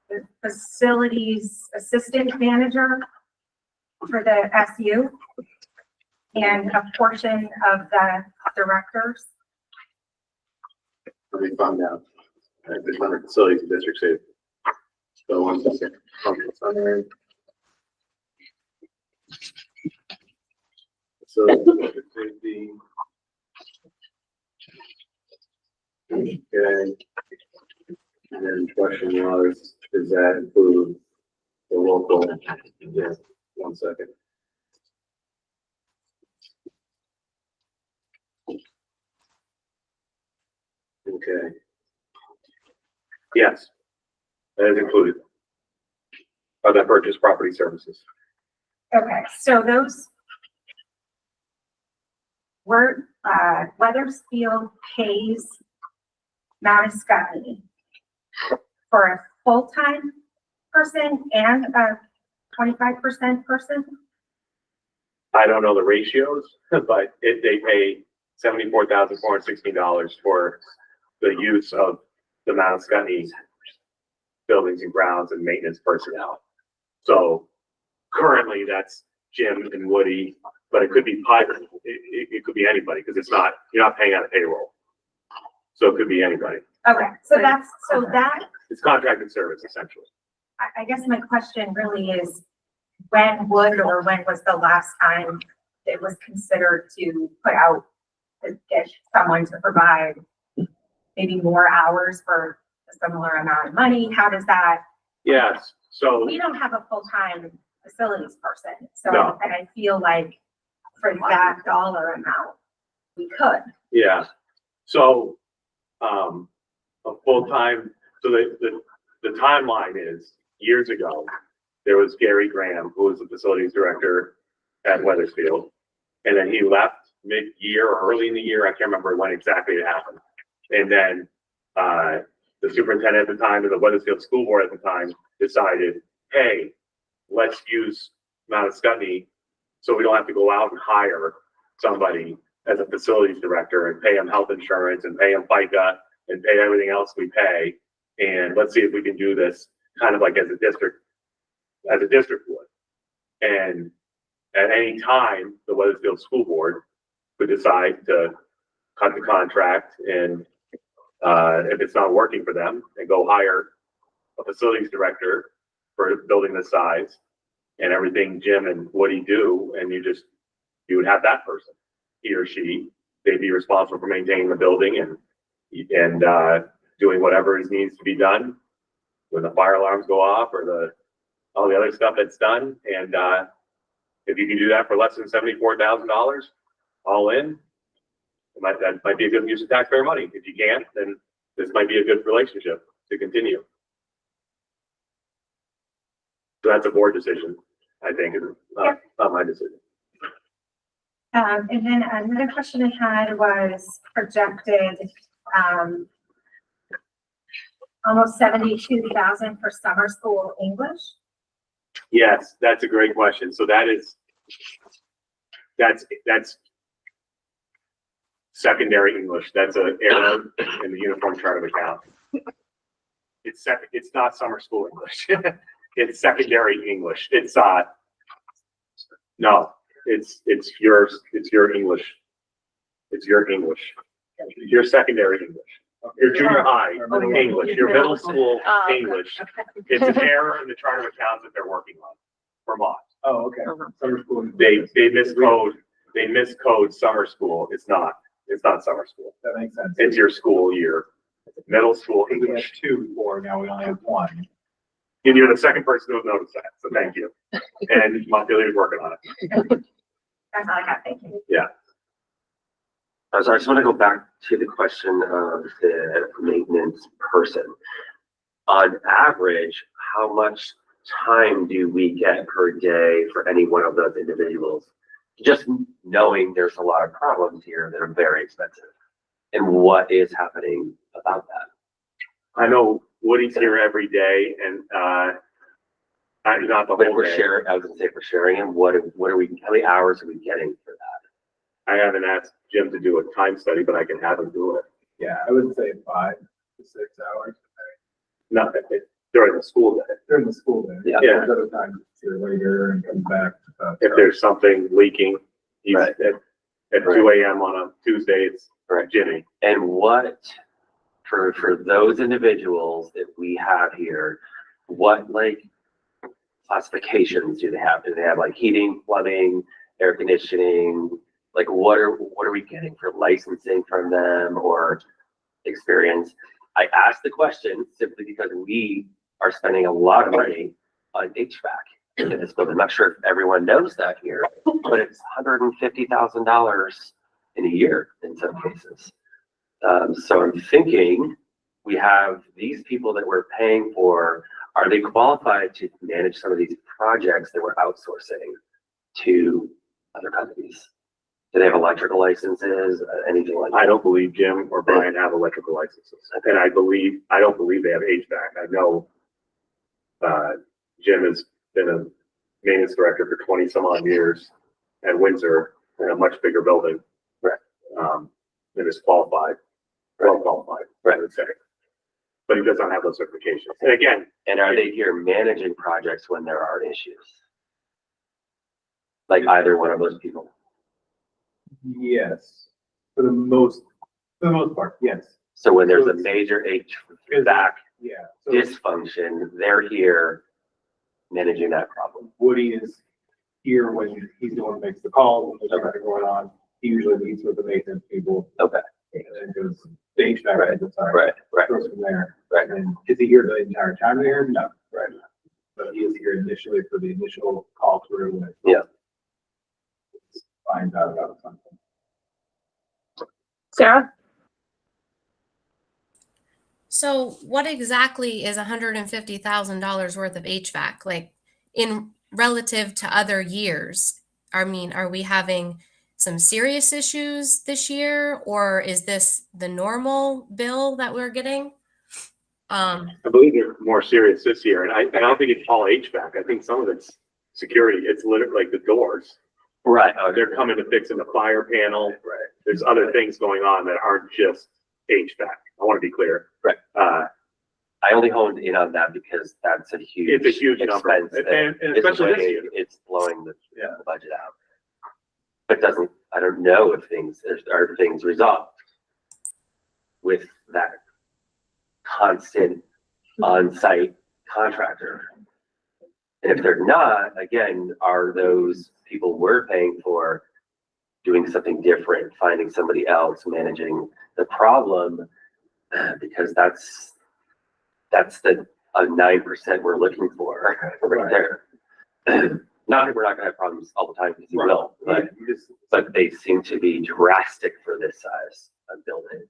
the facilities assistant manager for the SU and a portion of the directors. Let me find out. There's under facilities and district safety. So 1 second. So district safety. Okay. And then the question was, does that include the local? Yeah, 1 second. Okay. Yes, that is included. Of that purchase property services. Okay, so those were, Weathersfield pays Mount Scottney for a full-time person and a 25% person? I don't know the ratios, but they pay $74,416 for the use of the Mount Scottney buildings and grounds and maintenance personnel. So currently that's Jim and Woody, but it could be private. It could be anybody because it's not, you're not paying out of payroll. So it could be anybody. Okay, so that, It's contracted service essentially. I guess my question really is, when was the last time it was considered to put out, to get someone to provide maybe more hours for a similar amount of money? How does that? Yes, so. We don't have a full-time facilities person, so, No. and I feel like for that dollar amount, we could. Yeah, so, a full-time, so the timeline is, years ago, there was Gary Graham, who was the facilities director at Weathersfield. And then he left mid-year or early in the year, I can't remember when exactly it happened. And then, the superintendent at the time and the Weathersfield School Board at the time decided, hey, let's use Mount Scottney so we don't have to go out and hire somebody as a facilities director and pay them health insurance and pay them FICA and pay everything else we pay. And let's see if we can do this kind of like as a district would. And at any time, the Weathersfield School Board would decide to cut the contract and if it's not working for them, and go hire a facilities director for a building this size and everything Jim and Woody do, and you would have that person, he or she, they'd be responsible for maintaining the building and doing whatever needs to be done when the fire alarms go off or all the other stuff that's done. And if you can do that for less than $74,000 all in, that might be a good use of taxpayer money. If you can't, then this might be a good relationship to continue. So that's a board decision, I think, and not my decision. And then another question I had was projected, almost 72,000 for summer school English. Yes, that's a great question. So that's secondary English. That's an error in the uniform chart of account. It's not summer school English. It's secondary English. It's no, it's your English. It's your English. Your secondary English. Your junior high English, your middle school English. It's an error in the chart of accounts that they're working on, Vermont. Oh, okay. Summer school. They miscode summer school. It's not summer school. That makes sense. It's your school year. Middle school We have English. 2 before, now we only have 1. And you're the second person to have noticed that, so thank you. And Montpelier's working on it. That's all I got, thank you. Yeah. So I just want to go back to the question of the maintenance person. On average, how much time do we get per day for any one of those individuals? Just knowing there's a lot of problems here that are very expensive. And what is happening about that? I know Woody's here every day and, not the But if whole we're day. sharing, I was gonna say if we're sharing them, how many hours are we getting for that? I haven't asked Jim to do a time study, but I can have him do it. Yeah, I would say 5 to 6 hours Not during the school day. during the school day. Yeah. There's other times it's here later and comes back. If there's something leaking, he's Right. at 2 a.m. on a Tuesday, it's Right. Jimmy. And what, for those individuals that we have here, what like classifications do they have? Do they have like heating, plumbing, air conditioning? Like what are we getting for licensing from them or experience? I asked the question simply because we are spending a lot of money on HVAC in this building. I'm not sure if everyone knows that here, but it's $150,000 in a year in some cases. So I'm thinking we have these people that we're paying for, are they qualified to manage some of these projects that we're outsourcing to other companies? Do they have electrical licenses, anything like that? I don't believe Jim or Brian have electrical licenses. And I don't believe they have HVAC. I know, Jim has been a maintenance director for 20 some odd years at Windsor in a much bigger building. Right. And is qualified, well qualified, I would say. But he does not have those certifications. And again, And are they here managing projects when there are issues? Like either one of those people? Yes, for the most part, yes. So when there's a major HVAC Yeah. So dysfunction, they're here managing that problem. Woody is here when he's the one that makes the calls when there's something going on. He usually meets with the maintenance people. Okay. And then goes the HVAC. Right. Sorry. Right. Goes from there. Right. And is he here the entire time there? No. Right. But he is here initially for the initial call through. And Yeah. finds out about something. Sarah? So what exactly is $150,000 worth of HVAC? Like in relative to other years? I mean, are we having some serious issues this year, or is this the normal bill that we're getting? I believe they're more serious this year. And I don't think it's all HVAC. I think some of it's security. It's literally like the doors. Right. They're coming to fixing the fire panel. Right. There's other things going on that aren't just HVAC. I want to be clear. Right. I only honed in on that because that's a huge. It's a huge number. expense that And is especially this way year. It's blowing the budget out. But I don't know if are things resolved with that constant on-site contractor. And if they're not, again, are those people we're paying for doing something different, finding somebody else, managing the problem? Because that's the 9% we're looking for right there. Not that we're not gonna have problems all the time, because we will, but they seem to be drastic for this size of building.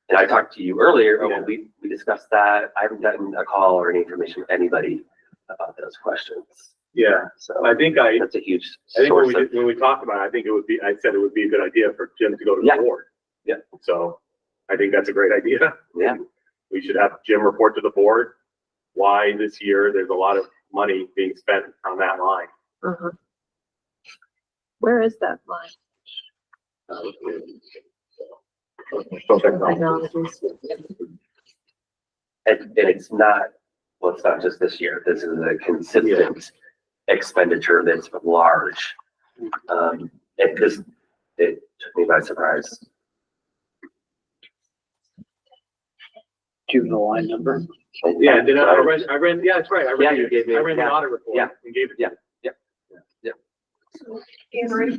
And I talked to you earlier, we discussed that. I haven't gotten a call or any information from anybody about those questions. Yeah, So I think that's a huge I think source of. when we talked about it, I said it would be a good idea for Jim to go to the Yeah. board. Yeah. So I think that's a great idea. Yeah. We should have Jim report to the board why this year there's a lot of money being spent on that line. Where is that line? And it's not, well, it's not just this year. This is a consistent expenditure that's large. It took me by surprise. Do you have the line number? Yeah, did I read, yeah, that's right. Yeah, you gave me- I read the yeah. audit report. Yeah. And gave it. Yeah. Anne-Marie?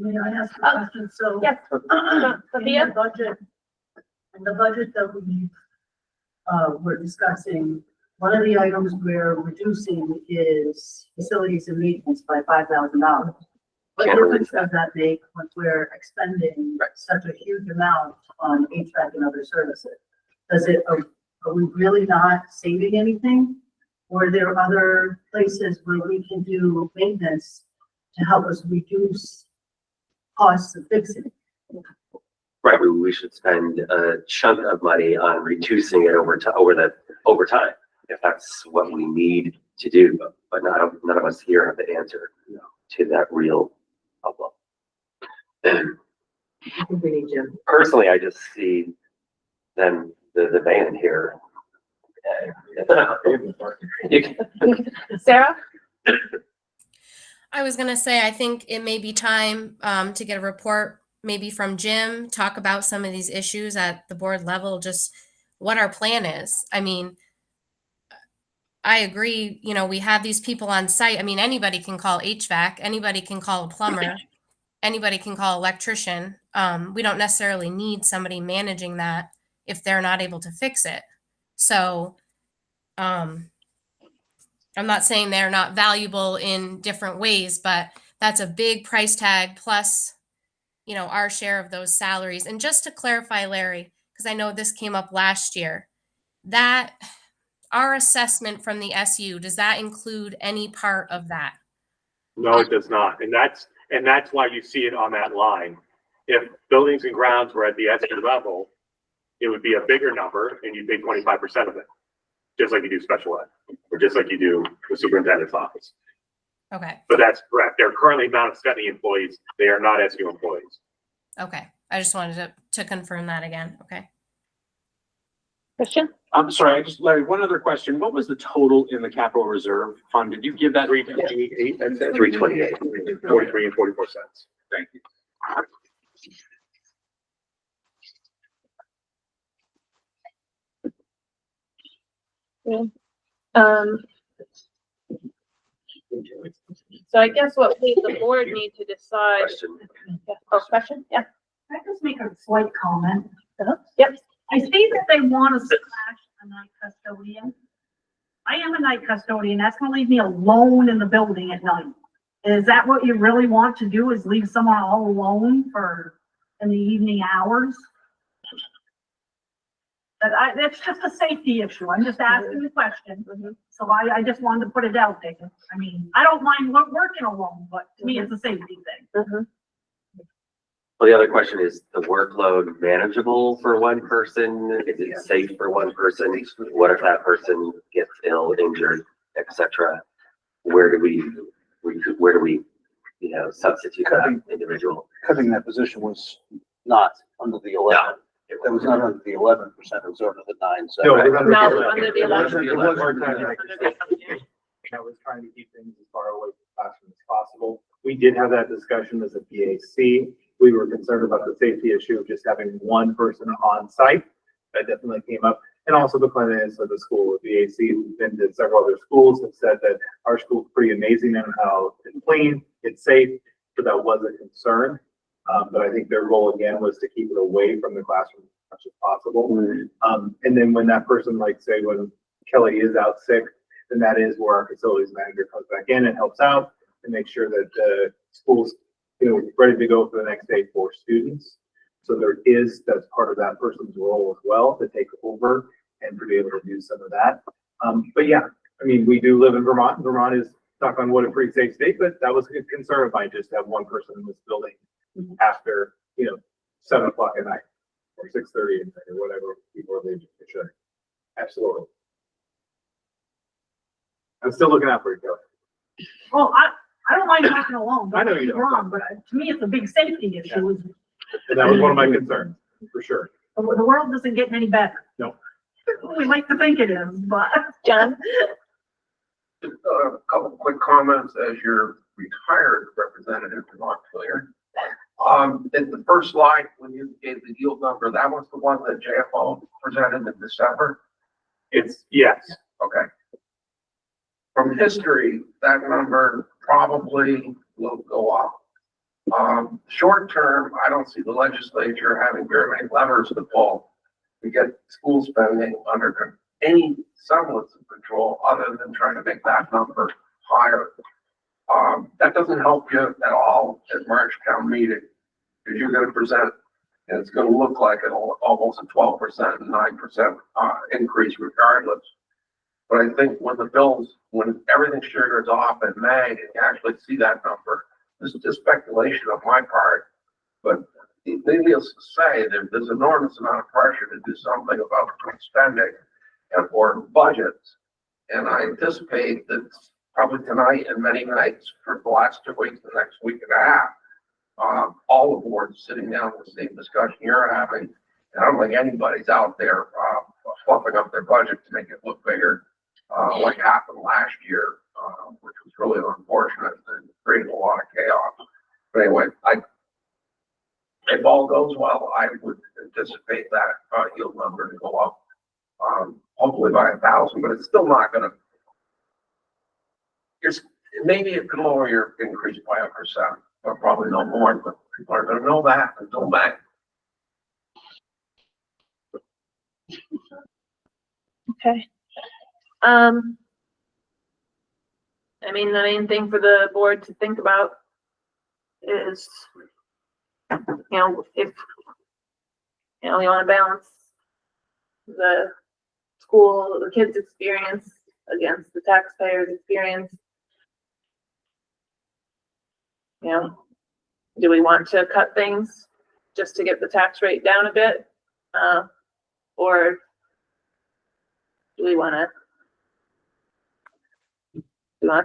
May I ask a question? So. Yes. In Sophia? the budget that we, we're discussing, one of the items we're reducing is facilities and maintenance by $5,000. What Can't difference does that make when we're expending such a huge amount on HVAC and other services? Are we really not saving anything? Or are there other places where we can do maintenance to help us reduce costs of fixing? Right, we should spend a chunk of money on reducing it over time, if that's what we need to do. But none of us here have the answer to that real problem. We need Jim. Personally, I just see them, the band here. Sarah? I was gonna say, I think it may be time to get a report maybe from Jim, talk about some of these issues at the board level, just what our plan is. I mean, I agree, we have these people on site. I mean, anybody can call HVAC, anybody can call a plumber, anybody can call electrician. We don't necessarily need somebody managing that if they're not able to fix it. So, I'm not saying they're not valuable in different ways, but that's a big price tag plus, our share of those salaries. And just to clarify, Larry, because I know this came up last year, that our assessment from the SU, does that include any part of that? No, it does not. And that's why you see it on that line. If buildings and grounds were at the SU level, it would be a bigger number and you'd pay 25% of it. Just like you do special ed, or just like you do the superintendent's office. Okay. But that's correct. They're currently non-spending employees. They are not SU employees. Okay. I just wanted to confirm that again. Okay. Christian? I'm sorry, Larry, one other question. What was the total in the capital reserve fund? Did you give that? 328, that's it. 328. 43 and 44 cents. Thank you. So I guess what we, the board, need to decide. Question. Question? Yeah. Can I just make a slight comment? Yep. I see that they want to slash a night custodian. I am a night custodian. That's gonna leave me alone in the building at night. Is that what you really want to do, is leave someone all alone in the evening hours? That's just a safety issue. I'm just asking the question. So I just wanted to put it out there. I mean, I don't mind working alone, but to me, it's a safety thing. Well, the other question is the workload manageable for one person? Is it safe for one person? What if that person gets ill, injured, etc.? Where do we substitute that individual? Cutting that position was not under the 11. It was not under the 11%, it was under the 9. So. No, under the 11. I was trying to keep things as far away from the classroom as possible. We did have that discussion as a PAC. We were concerned about the safety issue of just having one person on site. That definitely came up. And also the cleanliness of the school with the AC. We've been to several other schools and said that our school's pretty amazing in how it's clean, it's safe, so that was a concern. But I think their goal again was to keep it away from the classroom as much as possible. And then when that person, like say when Kelly is out sick, then that is where our facilities manager comes back in and helps out and make sure that the school's, ready to go for the next day for students. So that's part of that person's role as well, to take over and to be able to do some of that. But yeah, I mean, we do live in Vermont. Vermont is, knock on wood, a pretty safe state, but that was a good concern if I just have one person in this building after, 7 o'clock at night or 6:30 at night or whatever people are leaving. Sure. Absolutely. I'm still looking out for you, Kelly. Well, I don't mind talking alone, I know don't you get me don't. wrong, but to me, it's a big safety issue. And that was one of my concerns, for sure. The world isn't getting any better. No. We like to think it is, but. John? Just a couple of quick comments as your retired representative from Montpelier. In the first slide, when you gave the yield number, that was the one that JFO presented in December? It's, yes. Okay. From history, that number probably will go up. Short term, I don't see the legislature having very many levers to pull to get school spending under any semblance of control other than trying to make that number higher. That doesn't help you at all at March town meeting, because you're going to present, and it's going to look like almost a 12% and 9% increase regardless. But I think when everything sugar's off in May, and you actually see that number, this is just speculation on my part, but needless to say, there's enormous amount of pressure to do something about spending and or budgets. And I anticipate that probably tonight and many nights for the last 2 weeks, the next week and a half, all the boards sitting down with the same discussion you're having. And I don't think anybody's out there fluffing up their budget to make it look bigger, like happened last year, which was really unfortunate and created a lot of chaos. But anyway, if all goes well, I would anticipate that yield number to go up, hopefully by 1,000, but it's still not going to. Maybe it could lower your increase by 1%, but probably no more. But people are going to know that until May. Okay. I mean, the main thing for the board to think about is, if, we want to balance the school, the kids' experience against the taxpayers' experience. Do we want to cut things just to get the tax rate down a bit? Or do we want to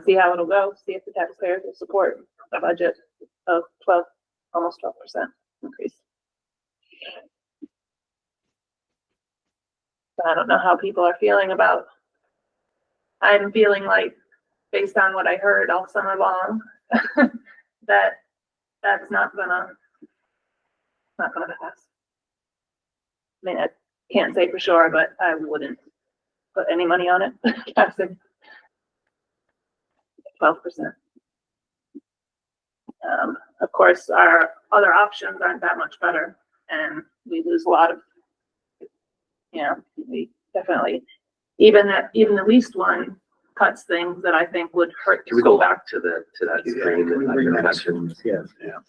see how it'll go, see if the taxpayers will support a budget of almost 12% increase? But I don't know how people are feeling about, I'm feeling like, based on what I heard all summer long, that's not gonna pass. I mean, I can't say for sure, but I wouldn't put any money on it, passing 12%. Of course, our other options aren't that much better, and we lose a lot of, we definitely, even the least one cuts things that I think would hurt. Can we go back to that screen Can we that bring you that mentioned? Yes, yeah.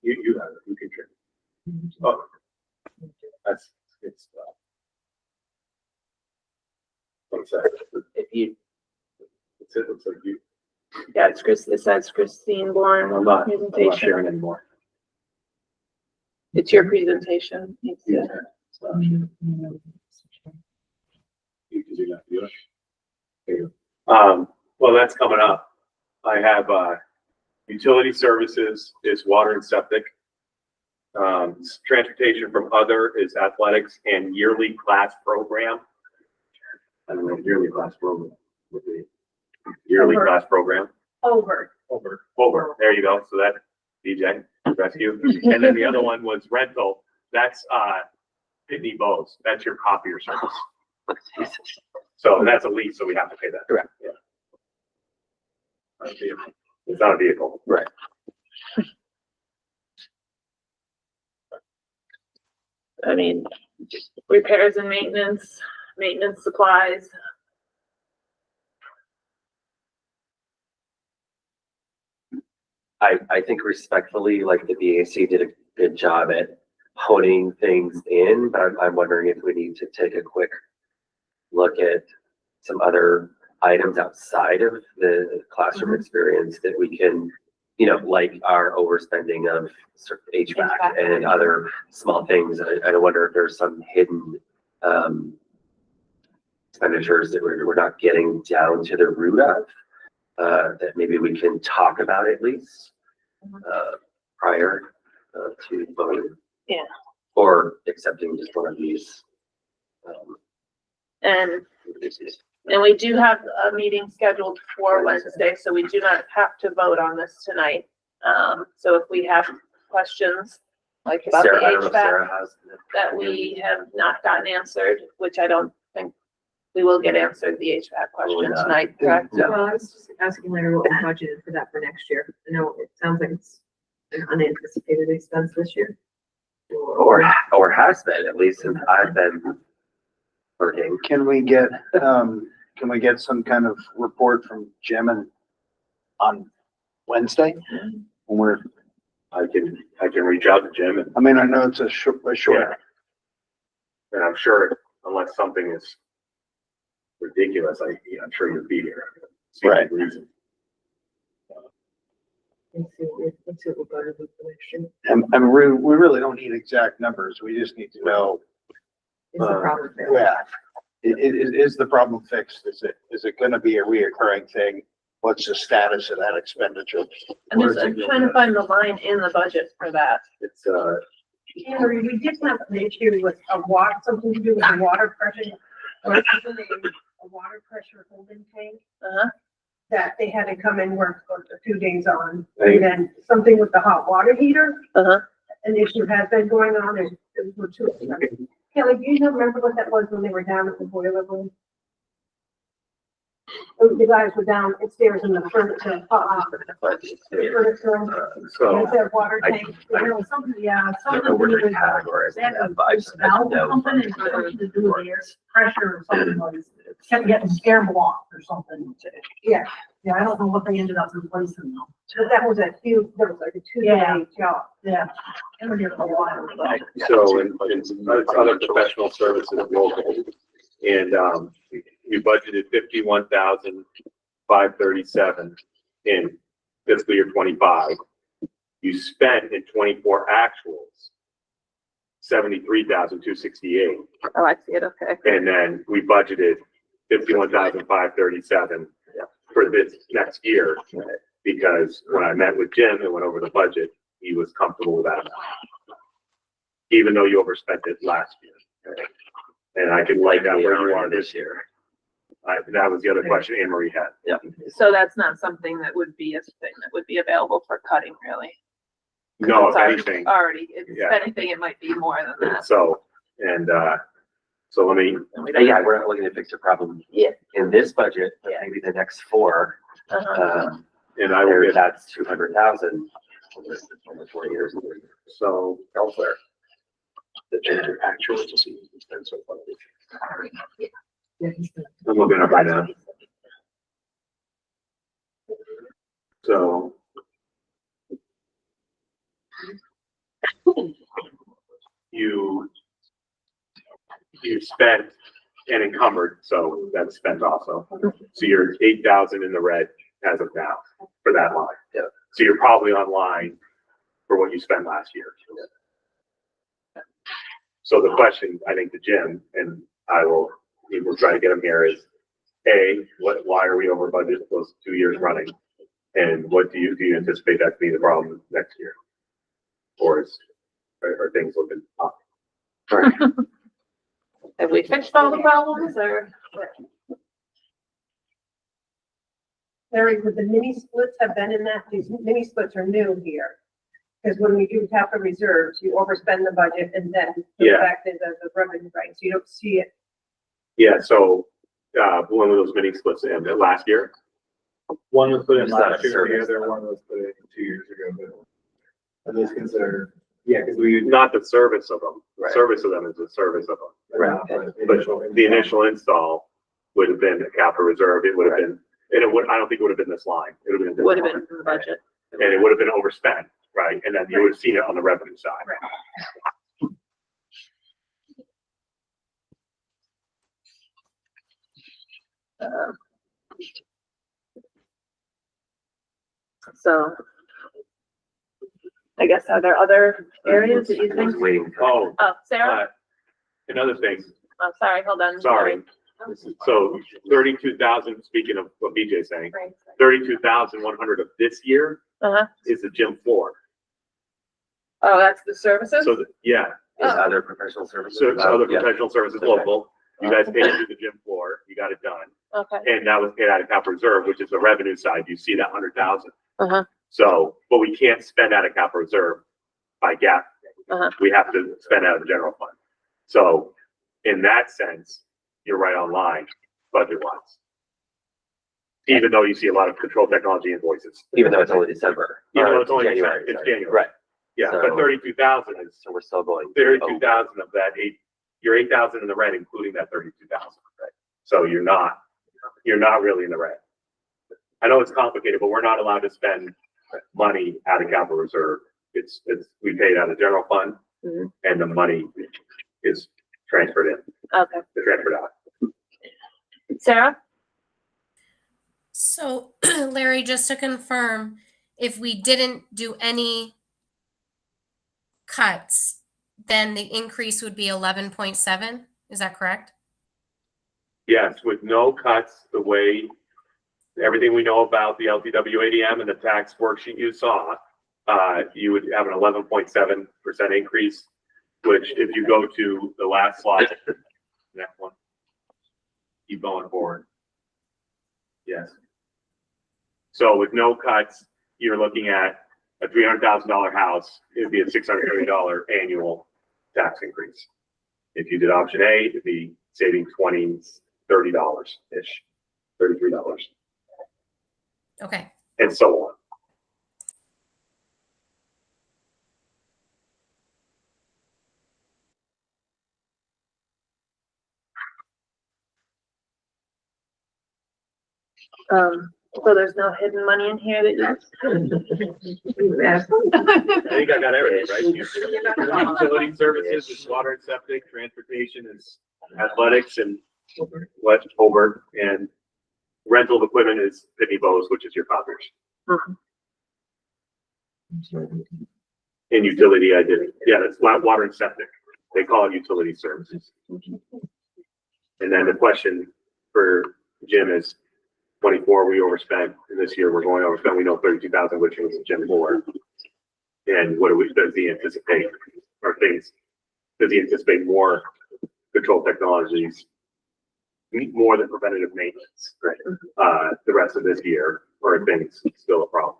You have it, you can check. Oh. It's what's that? If you, It looks like you. yeah, it says Christine Bourne I'm not presentation. sharing anymore. It's your presentation. It's, Yeah. Because you're not doing it. There you Well, that's coming up. I have, utility services is water and septic. Transportation from other is athletics and yearly class program. I don't know, yearly class program would be Yearly Over. class program. over. Over, there you go. So that DJ rescue. And then the other one was rental. That's, Pitney Bowes, that's your copier service. Jesus. So that's a lease, so we have to pay that. Correct. Yeah. Not a vehicle. It's not a vehicle. Right. I mean, repairs and maintenance supplies. I think respectfully, like the BAC did a good job at honing things in, but I'm wondering if we need to take a quick look at some other items outside of the classroom experience that we can, you know, like our overspending of HVAC and other small things. I wonder if there's some hidden expenditures that we're not getting down to the root of, that maybe we can talk about at least prior to voting. Yeah. Or accepting just one of these. And we do have a meeting scheduled for Wednesday, so we do not have to vote on this tonight. So if we have questions, like about Sarah, I don't know the if Sarah HVAC has. that we have not gotten answered, which I don't think we will get answered the HVAC question not. tonight, correct? No. Well, I was just asking Larry what we budgeted for that for next year. I know it sounds like it's an unanticipated expense this year. Or has been, at least since I've been working. Can we get some kind of report from Jim on Wednesday? When I can reach out to Jim and, I mean, I know it's a short, yeah. And I'm sure unless something is ridiculous, I'm sure you'll be here. See Right. the reason. Let's see what we budgeted for next year. and we really don't need exact numbers. We just need to know, Is the problem there? yeah. Is the problem fixed? Is it gonna be a reoccurring thing? What's the status of that expenditure? I'm trying to find the line in the budget for that. It's, Henry, we did have an issue with something to do with the water pressure, or a water pressure holding tank Uh-huh. that they had to come and work for a few days on. And then something with the hot water heater, Uh-huh. an issue has been going on, and it was too. Kelly, do you remember what that was when they were down at the boiler room? The guys were down upstairs in the furniture, furniture room. so, It's a water I- tank, there was something, yeah, I don't something know to where do the with, categories. they had a but I just valve or know. something, and something to do with air pressure or something, like, kept getting air blocked or something. Yeah, yeah, I don't know what they ended up replacing though. But that was a huge, that was like a 2 day job. Yeah. It was here for a while. so in other professional services local, and, you budgeted 51,537 in fiscal year 25. You spent in 24 actuals 73,268. Oh, I see it, okay. And then we budgeted 51,537 for this next year. Because when I met with Jim and went over the budget, he was comfortable with that amount. Even though you overspent it last year. And I can write down where you are this year. That was the other question Anne Marie had. Yeah. So that's not something that would be a thing that would be available for cutting, really? No, It's if already- anything. Already, if Yeah. anything, it might be more than that. So, and, so let me, And we don't- Yeah, we're not looking to fix a problem Yeah. in this budget, but Yeah. maybe the next four. Uh-huh. and I will get, That's 200,000 over 4 years. so Elsewhere. the gender actual to see. So far. Yeah, he's gonna- I'm looking up right now. So. You spent and encumbered, so that's spent also. So you're 8,000 in the red as of now for that line. Yeah. So you're probably on line for what you spent last year. So the question, I think to Jim, and we'll try to get him here is, A, why are we over budget those 2 years running? And what do you anticipate that to be the problem next year? Or are things looking up? Have we fixed all the problems or? Larry, would the mini splits have been in that? These mini splits are new here. Because when we do capital reserves, you overspend the budget and then Yeah. the fact is as a revenue, right? So you don't see it. Yeah, so, one of those mini splits in last year. One was put in It's not last a year, the service, other one was put in 2 years ago, but are those considered, yeah, because we. Not the service of them. The Right. service of them is the service of them. Right. But the initial install would have been a capital reserve. It would have been, and it would, I don't think it would have been this line. It would have been. Would have been from the budget. And it would have been overspent, right? And then you would have seen it on the revenue side. So I guess, are there other areas that you I was think? waiting. Oh, Oh, Sarah? another thing, Oh, sorry, hold on. sorry. So 32,000, speaking of what BJ's saying, 32,100 of this year Uh-huh. is the gym floor. Oh, that's the services? So, yeah, Is other professional services. so other Yeah. professional services Okay. local. You guys paid to do the gym floor, you got it done. Okay. And that was paid out of capital reserve, which is the revenue side. You see that 100,000. Uh-huh. So, but we can't spend out of capital reserve by GAAP. Uh-huh. We have to spend out of the general fund. So in that sense, you're right on line budget wise. Even though you see a lot of control technology invoices. Even though it's only December. Even or though it's only January. it's sorry. January. Right. Yeah, So- but 32,000 is, So we're still going. 32,000 of that you're 8,000 in the red, including that 32,000. Right. So you're not really in the red. I know it's complicated, but we're not allowed to spend money out of capital reserve. We paid out of general fund Mhm. and the money is transferred in, Okay. transferred out. Sarah? So Larry, just to confirm, if we didn't do any cuts, then the increase would be 11.7. Is that correct? Yes, with no cuts, the way, everything we know about the LTW ADM and the tax worksheet you saw, you would have an 11.7% increase, which if you go to the last slide, next one, keep going forward. Yes. So with no cuts, you're looking at a $300,000 house, it'd be a $630 annual tax increase. If you did option A, it'd be saving $30-ish, $33, Okay. and so on. So there's no hidden money in here that you? I think I got everything, right? Utility services is water and septic, transportation is athletics and what, Holbert, and rental of equipment is Pitney Bowes, which is your father's. Mhm. And utility, I did it. Yeah, that's water and septic. They call it utility services. And then the question for Jim is 24, we overspent, and this year we're going overspent. We know 32,000, which was Jim Moore. And what does he anticipate, or things, does he anticipate more control technologies, more than preventative maintenance, right? The rest of this year, or are things still a problem?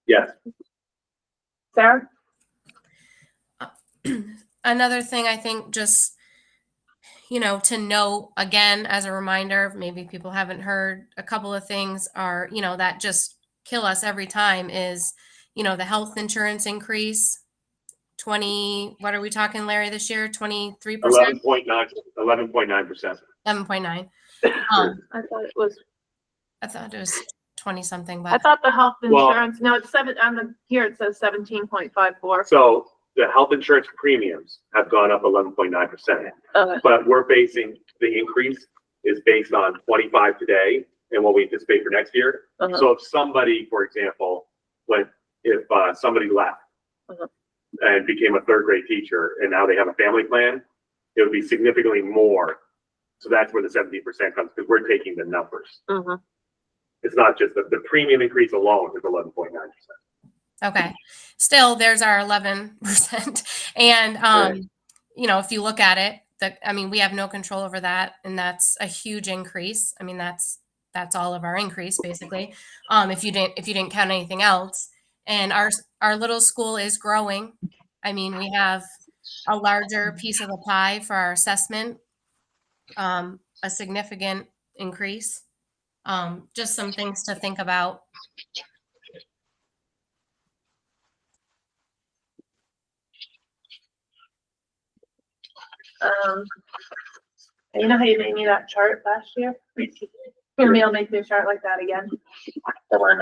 Yes. Sarah? Another thing I think just, to note again, as a reminder, maybe people haven't heard, a couple of things are, that just kill us every time is, the health insurance increase, 20, what are we talking, Larry, this year? 23%? 11.9%. 11.9. I thought it was, I thought it was 20 something, I but thought the health Well- insurance, no, it's here it says 17.54. So the health insurance premiums have gone up 11.9%, Okay. but we're basing, the increase is based on 25 today and what we anticipate for next year. Uh-huh. So if somebody, for example, if somebody left Uh-huh. and became a third grade teacher and now they have a family plan, it would be significantly more. So that's where the 17% comes, because we're taking the numbers. Mhm. It's not just the premium increase alone is 11.9%. okay. Still, there's our 11%. And, Right. if you look at it, I mean, we have no control over that, and that's a huge increase. I mean, that's all of our increase basically. If you didn't count anything else, and our little school is growing. I mean, we have a larger piece of the pie for our assessment, a significant increase. Just some things to think about. You know how you made me that chart last year? Maybe I'll make you a chart like that again. The one,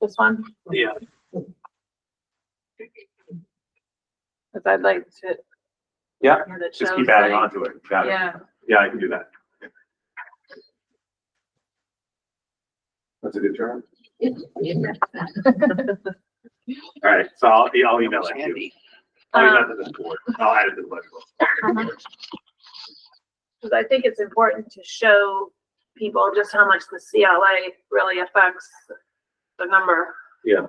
this one? Yeah. Cause I'd like to. Yeah, that just shows keep adding like- on to it. Got it. Yeah, Yeah, I can do that. That's a good term. All right, so I'll email that to you. I'll email it to the board. I'll add it to the budget. cause I think it's important to show people just how much the CLA really affects the number. Yeah.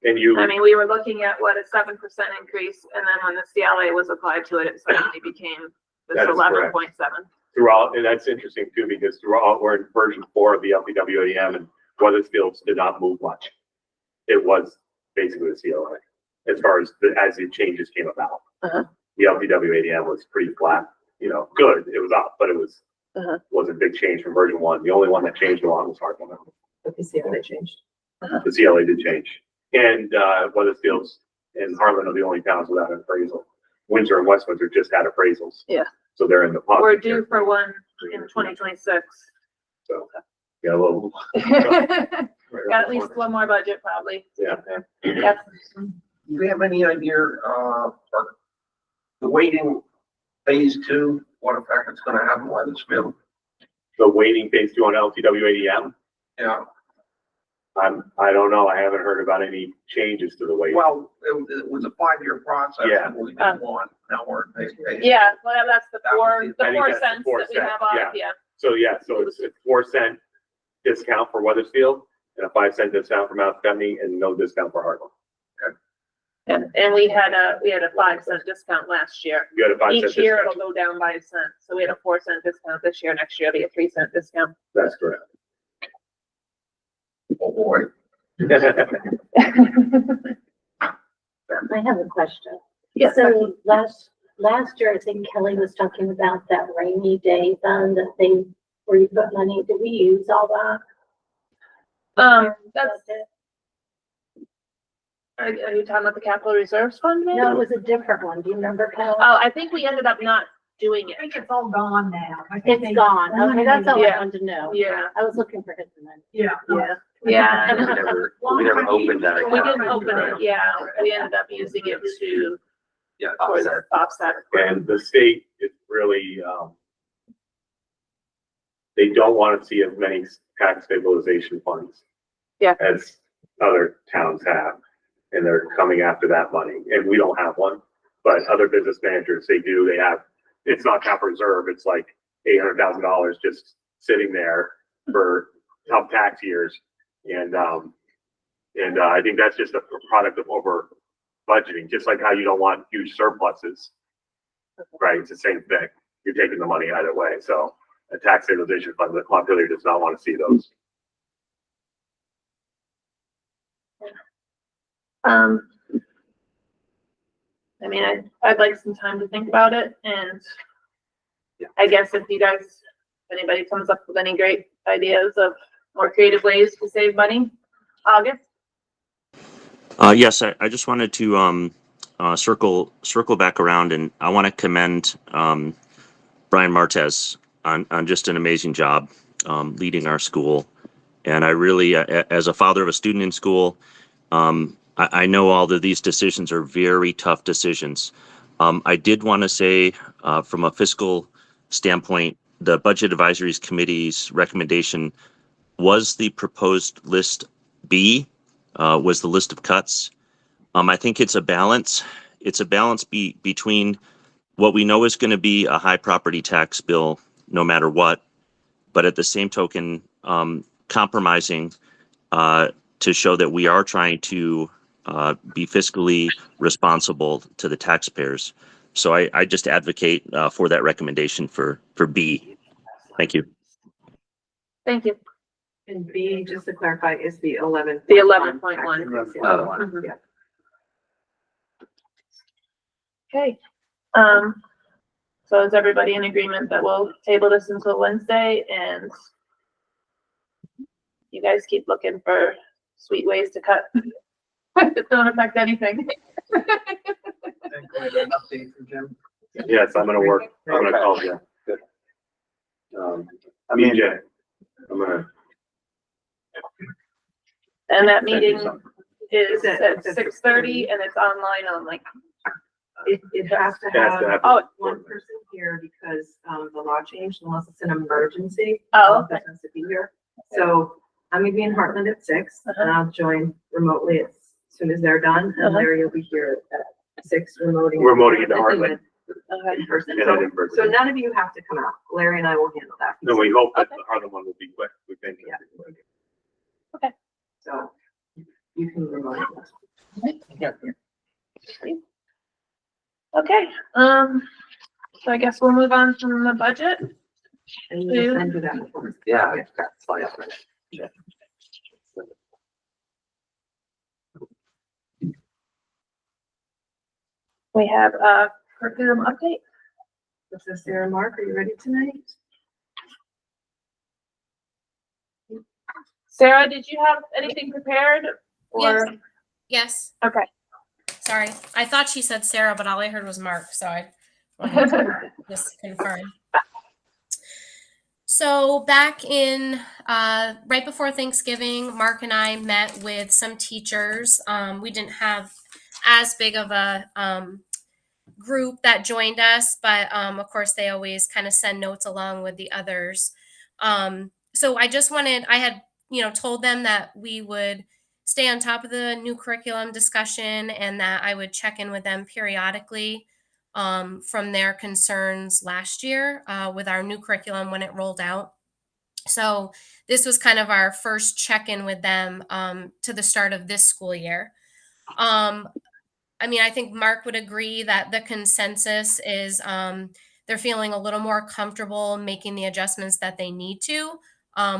And you. I mean, we were looking at what, a 7% increase, and then when the CLA was applied to it, it suddenly became this That is correct. 11.7. Throughout, and that's interesting too, because throughout, we're in version 4 of the LPW ADM, and Weathersfield did not move much. It was basically the CLA, as far as as the changes came about. Uh-huh. The LPW ADM was pretty flat, you know, good, it was up, but it was, Uh-huh. wasn't a big change from version 1. The only one that changed a lot was Hartland. But the CLA changed. The CLA did change. And Weathersfield and Hartland are the only towns without an appraisal. Windsor and West Windsor just had appraisals. Yeah. So they're in the positive. We're due for one in 2026. So, got a little. Got at least one more budget probably. Yeah. Yep. Do we have any idea, the waiting phase 2, what effect it's gonna have on Weathersfield? The waiting phase 2 on LTW ADM. Yeah, I don't know. I haven't heard about any changes to the waiting. well, it was a 5-year process. Yeah. We did one, now we're in phase 2. Yeah, well, that's the That would be- the I think 4 that's the cents 4 that we cent, have off, yeah. So it's a 4-cent discount for Weathersfield and a 5-cent discount for Mount Scumney and no discount for Hartland. And we had a 5-cent discount last year. You had a 5-cent Each year discount. it'll go down by a cent. So we had a 4-cent discount this year. Next year it'll be a 3-cent discount. That's correct. Oh, boy. I have a question. Yes. So last year, I think Kelly was talking about that rainy day fund, the thing where you put money. Did we use all that? That's, are you talking about the capital reserves fund maybe? No, it was a different one. Do you remember, Kelly? Oh, I think we ended up not doing I it. think it's all gone now. I think It's they- gone. Okay, that's all I Yeah. wanted to know. Yeah, I was looking for his name. Yeah. yeah, yeah. We never opened that We account. didn't open it, yeah. We ended up using it to Yeah. offset. And the state is really, they don't want to see as many tax stabilization funds. Yeah. As other towns have, and they're coming after that money, and we don't have one. But other business managers, they do, they have, it's not capital reserve, it's like $800,000 just sitting there for tough tax years. And I think that's just a product of over budgeting, just like how you don't want huge surpluses. Right, it's the same thing. You're taking the money either way, so a tax stabilization fund, the Montpelier does not want to see those. I mean, I'd like some time to think about it, and I guess if you guys, if anybody comes up with any great ideas of more creative ways to save money, August? Yes, I just wanted to circle back around, and I want to commend Brian Martez on just an amazing job leading our school. And I really, as a father of a student in school, I know all of these decisions are very tough decisions. I did want to say, from a fiscal standpoint, the Budget Advisory Committee's recommendation was the proposed list B, was the list of cuts. I think it's a balance. It's a balance between what we know is going to be a high property tax bill, no matter what, but at the same token, compromising to show that we are trying to be fiscally responsible to the taxpayers. So I just advocate for that recommendation for B. Thank you. Thank you. And B, just to clarify, is the 11. The 11.1. Mhm. Yeah. Okay. So is everybody in agreement that we'll table this until Wednesday, and you guys keep looking for sweet ways to cut? It don't affect anything. Update from Jim. Yes, I'm gonna call you. I mean, DJ, I'm gonna, And that meeting is Is it- at 6:30 and it's online only. It has to Has to have have- Oh, one person here because, the law changed unless it's an emergency. Oh, That has to be here. So I'm gonna be in Heartland at 6 and I'll join remotely as soon as they're done. And Larry will be here at 6 remoting. Remoting into Heartland. okay. In person. And then in person. So none of you have to come out. Larry and I will handle that. no, we hope that the Harlem one will be quick, we think. Yeah. Okay. So you can remote. Okay, so I guess we'll move on from the budget. And you'll send you that form. Yeah, I've got slides. We have a curriculum update. This is Sarah Mark. Are you ready tonight? Sarah, did you have anything prepared? Or, Yes. okay. Sorry. I thought she said Sarah, but all I heard was Mark. So I wanted to just confirm. So back in right before Thanksgiving, Mark and I met with some teachers. We didn't have as big of a group that joined us, but of course they always kind of send notes along with the others. So I had told them that we would stay on top of the new curriculum discussion and that I would check in with them periodically from their concerns last year with our new curriculum when it rolled out. So this was kind of our first check-in with them to the start of this school year. I think Mark would agree that the consensus is they're feeling a little more comfortable making the adjustments that they need to,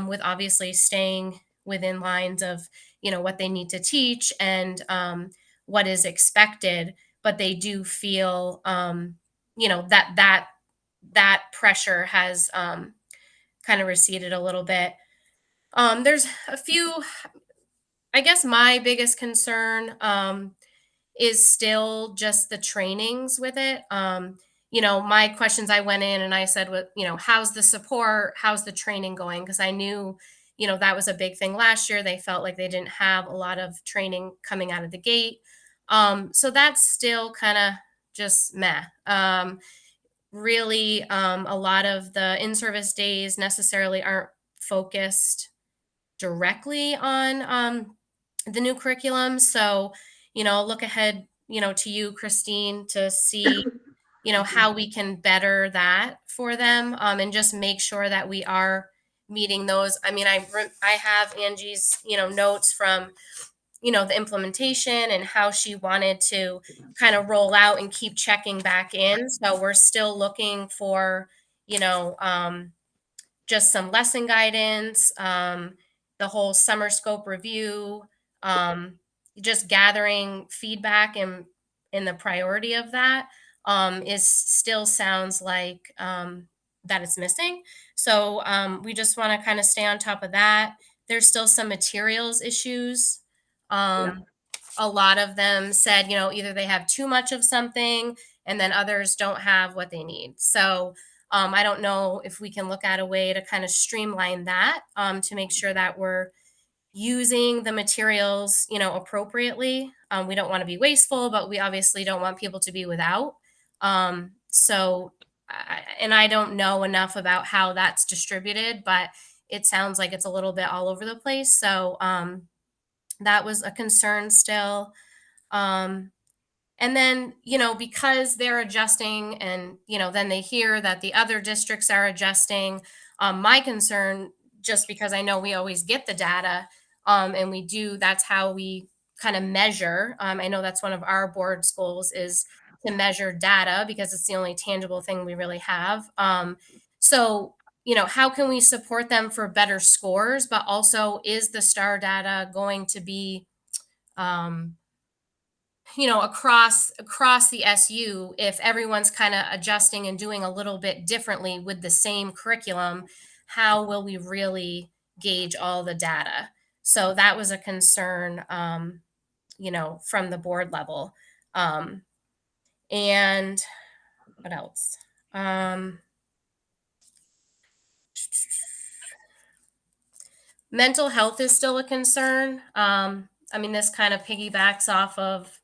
with obviously staying within lines of what they need to teach and what is expected. But they do feel that pressure has kind of receded a little bit. There's a few. I guess my biggest concern is still just the trainings with it. My questions, I went in and I said, how's the support? How's the training going? Because I knew, that was a big thing last year. They felt like they didn't have a lot of training coming out of the gate. So that's still kind of just meh. Really, a lot of the in-service days necessarily aren't focused directly on the new curriculum. So, look ahead, to you, Christine, to see, how we can better that for them and just make sure that we are meeting those. I have Angie's, notes from, the implementation and how she wanted to kind of roll out and keep checking back in. So we're still looking for, just some lesson guidance, the whole summer scope review, just gathering feedback and the priority of that is still sounds like that it's missing. So we just want to kind of stay on top of that. There's still some materials issues. A lot of them said, either they have too much of something and then others don't have what they need. So I don't know if we can look at a way to kind of streamline that to make sure that we're using the materials, appropriately. We don't want to be wasteful, but we obviously don't want people to be without. And I don't know enough about how that's distributed, but it sounds like it's a little bit all over the place. So that was a concern still. And then, because they're adjusting and, then they hear that the other districts are adjusting, my concern just because I know we always get the data, and we do, that's how we kind of measure. I know that's one of our board's goals is to measure data because it's the only tangible thing we really have. So, how can we support them for better scores, but also is the STAR data going to be, across the SU, if everyone's kind of adjusting and doing a little bit differently with the same curriculum, how will we really gauge all the data? So that was a concern, from the board level. And what else? Mental health is still a concern. This kind of piggybacks off of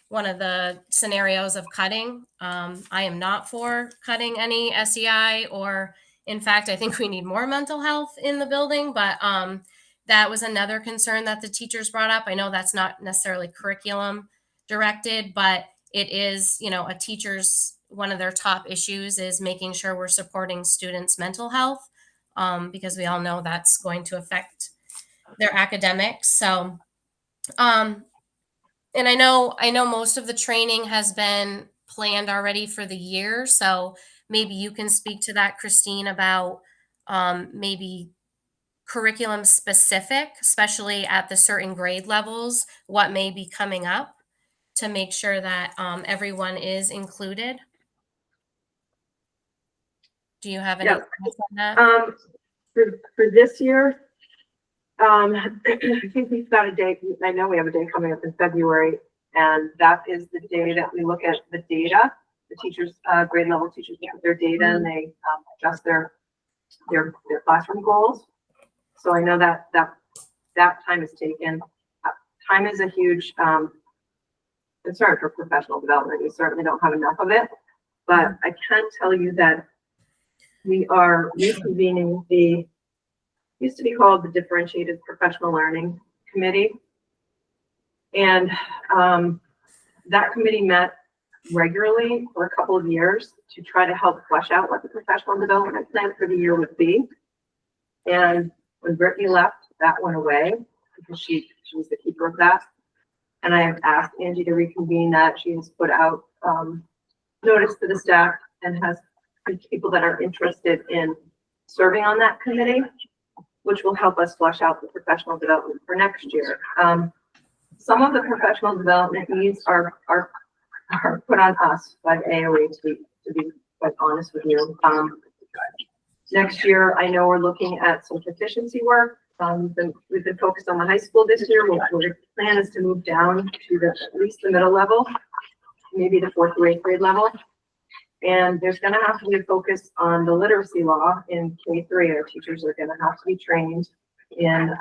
one of the scenarios of cutting. I am not for cutting any SEI, or in fact, I think we need more mental health in the building, but that was another concern that the teachers brought up. I know that's not necessarily curriculum directed, but it is, a teacher's, one of their top issues is making sure we're supporting students' mental health, because we all know that's going to affect their academics. So, and I know most of the training has been planned already for the year. So maybe you can speak to that, Christine, about maybe curriculum specific, especially at the certain grade levels, what may be coming up to make sure that everyone is included. Do you have any thoughts on that? For this year, I think we've got a date. I know we have a day coming up in February, and that is the day that we look at the data. The teachers, grade level teachers, look at their data and they adjust their classroom goals. So I know that time is taken. Time is a huge concern for professional development. We certainly don't have enough of it, but I can tell you that we are reconvening the, used to be called the Differentiated Professional Learning Committee. And that committee met regularly for a couple of years to try to help flesh out what the professional development plan for the year would be. And when Brittany left, that went away because she was the keeper of that. And I have asked Angie to reconvene that. She has put out notice to the staff and has people that are interested in serving on that committee, which will help us flesh out the professional development for next year. Some of the professional development needs are put on us by AOE, to be quite honest with you. Next year, I know we're looking at some proficiency work. We've been focused on the high school this year. The plan is to move down to at least the middle level, maybe the 4th to 8th grade level. And there's going to have to be a focus on the literacy law in K3. Our teachers are going to have to be trained in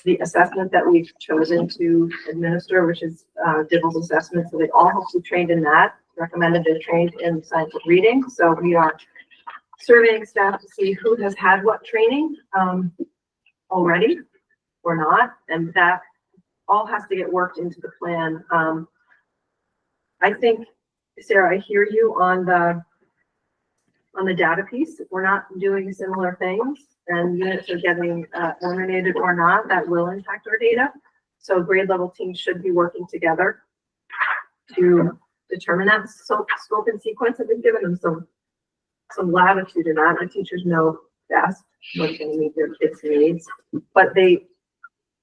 the assessment that we've chosen to administer, which is Dibble's assessment. So they all have to be trained in that. Recommended they're trained in scientific reading. So we are surveying staff to see who has had what training already or not, and that all has to get worked into the plan. I think, Sarah, I hear you on the data piece. If we're not doing similar things and units are getting eliminated or not, that will impact our data. So grade level teams should be working together to determine that scope and sequence. I've been giving them some latitude in that. The teachers know best what's going to meet their kids' needs, but they,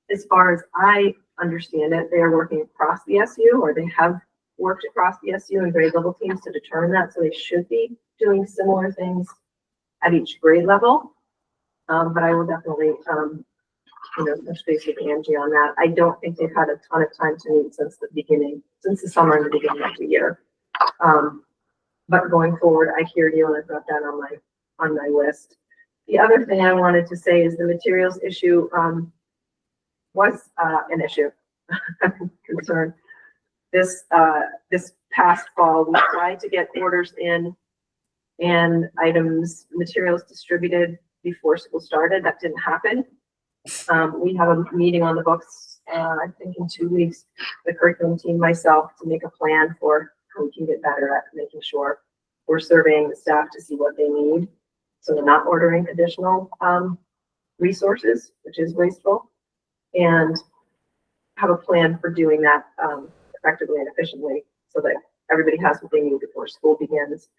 as far as I understand it, they are working across the SU, or they have worked across the SU and grade level teams to determine that. So they should be doing similar things at each grade level. But I will definitely, touch base with Angie on that. I don't think they've had a ton of time to meet since the summer and the beginning of the year. But going forward, I hear you, and I've got that on my list. The other thing I wanted to say is the materials issue was an issue, concern. This past fall, we tried to get orders in and materials distributed before school started. That didn't happen. We have a meeting on the books, I think in 2 weeks, the curriculum team, myself, to make a plan for how we can get better at making sure we're surveying the staff to see what they need. So they're not ordering additional, resources, which is wasteful, and have a plan for doing that, effectively and efficiently so that everybody has what they need before school begins.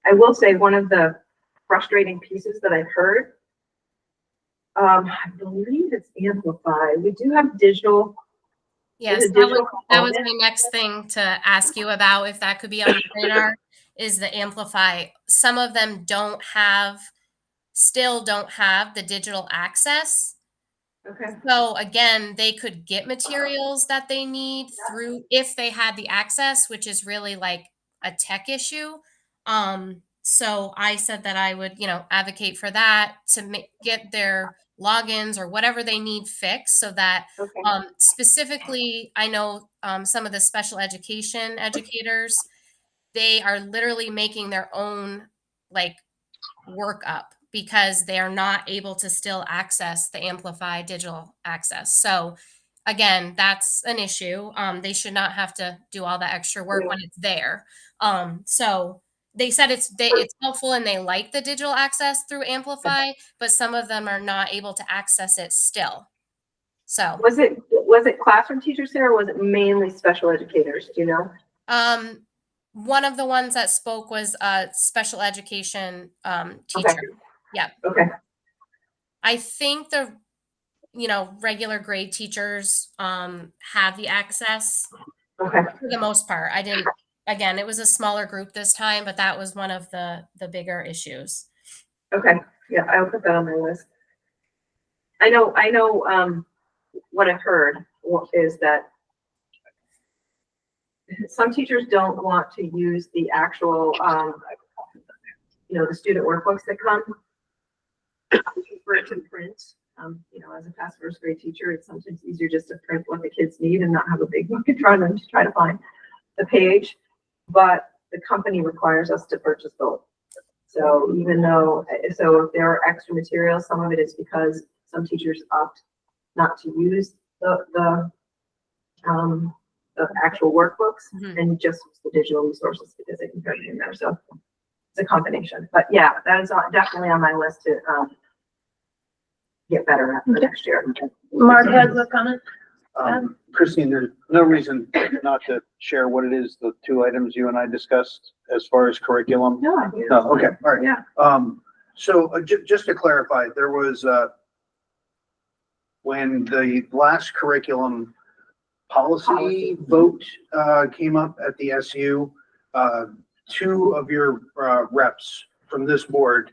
I will say one of the frustrating pieces that I've heard, I believe it's Amplify. We do have digital. Yes, is it that was, digital that was component? my next thing to ask you about, if that could be on the radar, is the Amplify. Some of them still don't have the digital access. Okay. So again, they could get materials that they need through, if they had the access, which is really like a tech issue. So I said that I would, advocate for that to get their logins or whatever they need fixed, so that Okay. specifically, I know some of the special education educators, they are literally making their own like work up because they are not able to still access the Amplify digital access. So again, that's an issue. They should not have to do all the extra work when it's there. So they said it's helpful and they like the digital access through Amplify, but some of them are not able to access it still. So Was it classroom teachers there, or was it mainly special educators? Do you know? one of the ones that spoke was a special education teacher. Okay. Yeah. Okay. I think the regular grade teachers have the access Okay. for the most part. I didn't, again, it was a smaller group this time, but that was one of the bigger issues. Okay. Yeah, I'll put that on my list. I know, what I've heard is that some teachers don't want to use the actual, the student workbooks that come. For it to print, as a past first grade teacher, it's sometimes easier just to print what the kids need and not have a big book in front of them to try to find the page. But the company requires us to purchase both. So even though, if there are extra materials, some of it is because some teachers opt not to use the actual workbooks and just use the digital resources because they can print it in there. So it's a combination. But yeah, that is definitely on my list to get better at next year. Mark has a comment. Christine, there's no reason not to share what it is, the two items you and I discussed as far as curriculum. No, Okay, all right. Yeah. So just to clarify, there was, when the last curriculum policy vote, came up at the SU, two of your, reps from this board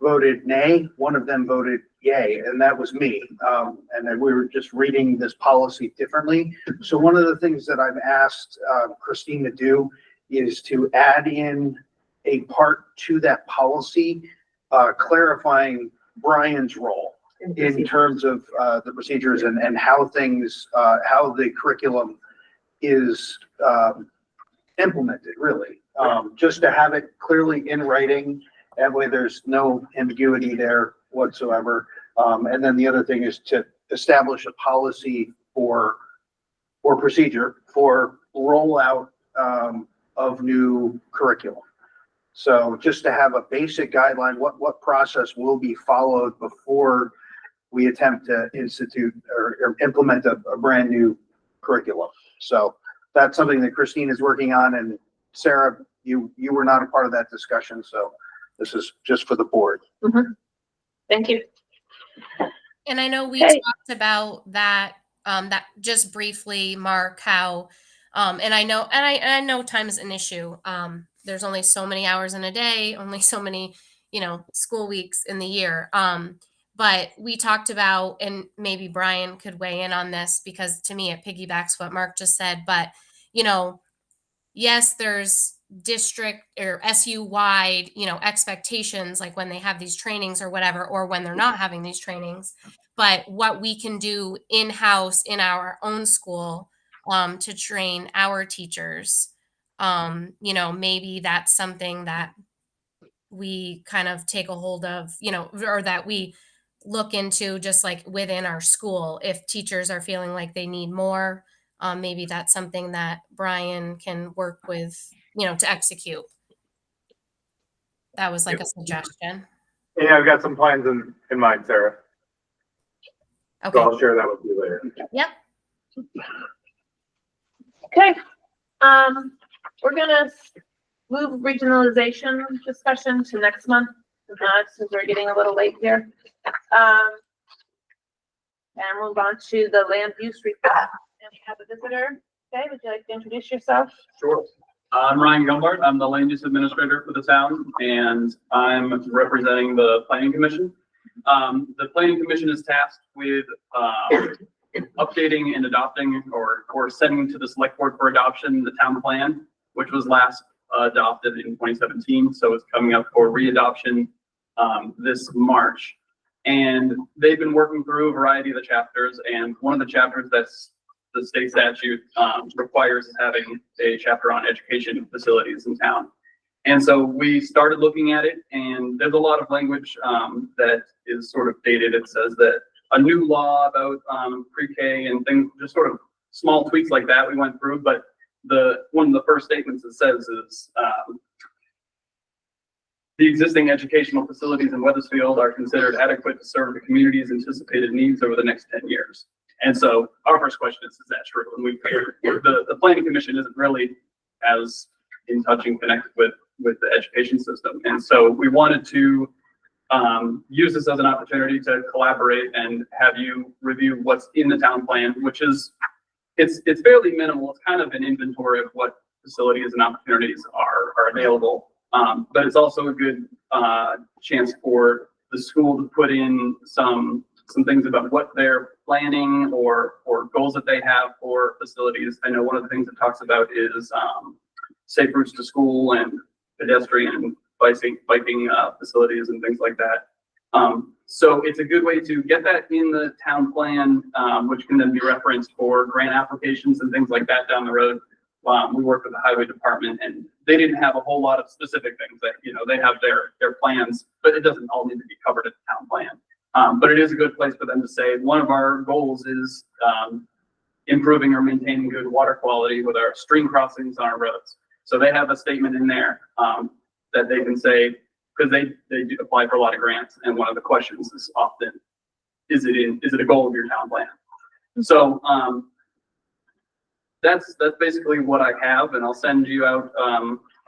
voted nay, one of them voted yay, and that was me. And then we were just reading this policy differently. So one of the things that I've asked Christine to do is to add in a part to that policy, clarifying Brian's role in terms of the procedures and how things, how the curriculum is implemented, really. Just to have it clearly in writing. That way there's no ambiguity there whatsoever. And then the other thing is to establish a policy or procedure for rollout of new curriculum. So just to have a basic guideline, what process will be followed before we attempt to institute or implement a brand new curriculum. So that's something that Christine is working on, and Sarah, you were not a part of that discussion, so this is just for the board. Thank you. And I know we talked about that, that just briefly, Mark, how, and I know time is an issue. There's only so many hours in a day, only so many, school weeks in the year. But we talked about, and maybe Brian could weigh in on this because to me it piggybacks what Mark just said, but yes, there's district or SU wide, expectations, like when they have these trainings or whatever, or when they're not having these trainings, but what we can do in-house in our own school, to train our teachers, maybe that's something that we kind of take a hold of, or that we look into just like within our school. If teachers are feeling like they need more, maybe that's something that Brian can work with, to execute. That was like a suggestion. Yeah, I've got some plans in mind, Sarah. So Okay. I'll share that with you later. Yep. Okay, we're gonna move regionalization discussion to next month, since we're getting a little late here. And move on to the land use report. And we have a visitor. Okay, would you like to introduce yourself? Sure. I'm Ryan Gilbert. I'm the land use administrator for the town, and I'm representing the planning commission. The planning commission is tasked with updating and adopting or sending to the select board for adoption the town plan, which was last adopted in 2017. So it's coming up for readoption this March. And they've been working through a variety of the chapters, and one of the chapters that's the state statute requires having a chapter on education facilities in town. And so we started looking at it, and there's a lot of language that is sort of dated. It says that a new law about pre-K and things, just sort of small tweaks like that we went through. But one of the first statements it says is the existing educational facilities in Weathersfield are considered adequate to serve the community's anticipated needs over the next 10 years. And so our first question is that true? And the planning commission isn't really as in touch and connected with the education system. And so we wanted to use this as an opportunity to collaborate and have you review what's in the town plan, which is, it's fairly minimal. It's kind of an inventory of what facilities and opportunities are available. But it's also a good chance for the school to put in some things about what they're planning or goals that they have for facilities. I know one of the things it talks about is safe routes to school and pedestrian and biking facilities and things like that. So it's a good way to get that in the town plan, which can then be referenced for grant applications and things like that down the road. We worked with the highway department, and they didn't have a whole lot of specific things that, they have their plans, but it doesn't all need to be covered in the town plan. But it is a good place for them to say, one of our goals is improving or maintaining good water quality with our stream crossings on our roads. So they have a statement in there that they can say, because they do apply for a lot of grants, and one of the questions is often, is it a goal of your town plan? So that's basically what I have, and I'll send you out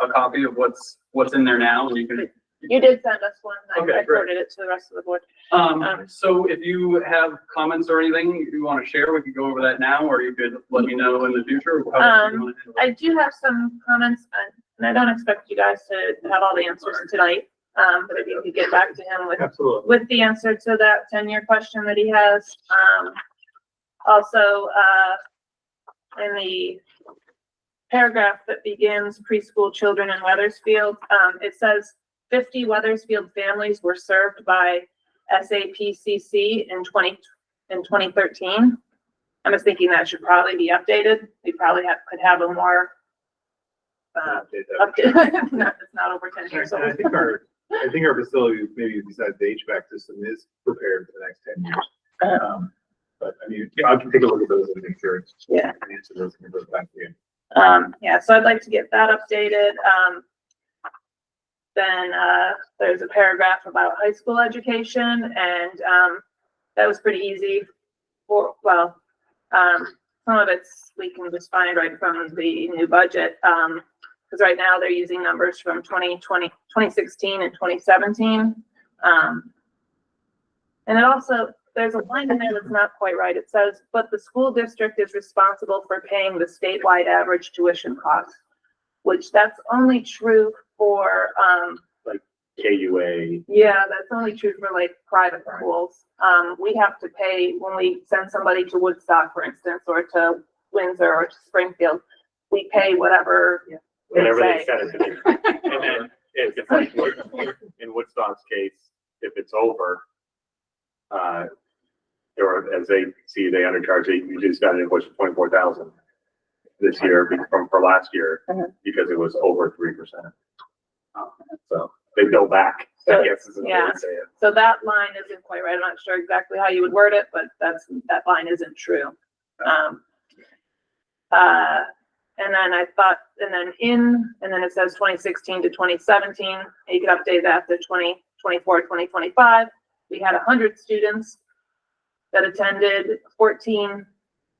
a copy of what's in there now, and you can. You did send us one. Okay, I forwarded it to the rest of the board. So if you have comments or anything you want to share, we could go over that now, or you could let me know in the future. I do have some comments, and I don't expect you guys to have all the answers tonight. But if you could get back to him with the answer to that 10-year question that he has. Also, in the paragraph that begins preschool children in Weathersfield, it says 50 Weathersfield families were served by SAPCC in 2013. I was thinking that should probably be updated. We probably could have a more updated. It's not over 10 years old. I think our facility, maybe besides the HVAC system, is prepared for the next 10 years. But I mean, I can take a look at those and make sure. Yeah. Answer those and go back to you. Yeah, so I'd like to get that updated. Then there's a paragraph about high school education, and that was pretty easy. Some of it's we can just find right from the new budget, because right now they're using numbers from 2016 and 2017. And it also, there's a line in there that's not quite right. It says, but the school district is responsible for paying the statewide average tuition cost, which that's only true for, Like KUA. yeah, that's only true for like private schools. We have to pay when we send somebody to Woodstock, for instance, or to Windsor or to Springfield, we pay whatever Whatever they they said it to be. And then if it's like in Woodstock's case, if it's over, or as they see, they undercharge, you just got an invoice of 24,000 this year for last year because it was over 3%. So they bill back. So, I guess is the way yeah. to say it. So that line isn't quite right. I'm not sure exactly how you would word it, but that line isn't true. And then I thought, and then it says 2016 to 2017. You could update that to 2024-2025, we had 100 students that attended 14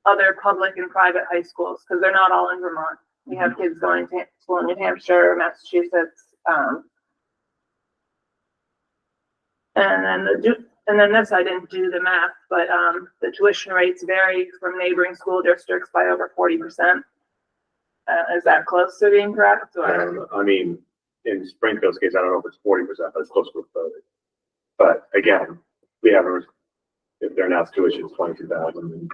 other public and private high schools, because they're not all in Vermont. We have kids going to school in New Hampshire, Massachusetts, and then this, I didn't do the math, but the tuition rates vary from neighboring school districts by over 40%. Is that close to being correct? I don't know. I mean, in Springfield's case, I don't know if it's 40%, but it's close to 30. But again, we haven't, if their now tuition is 22,000,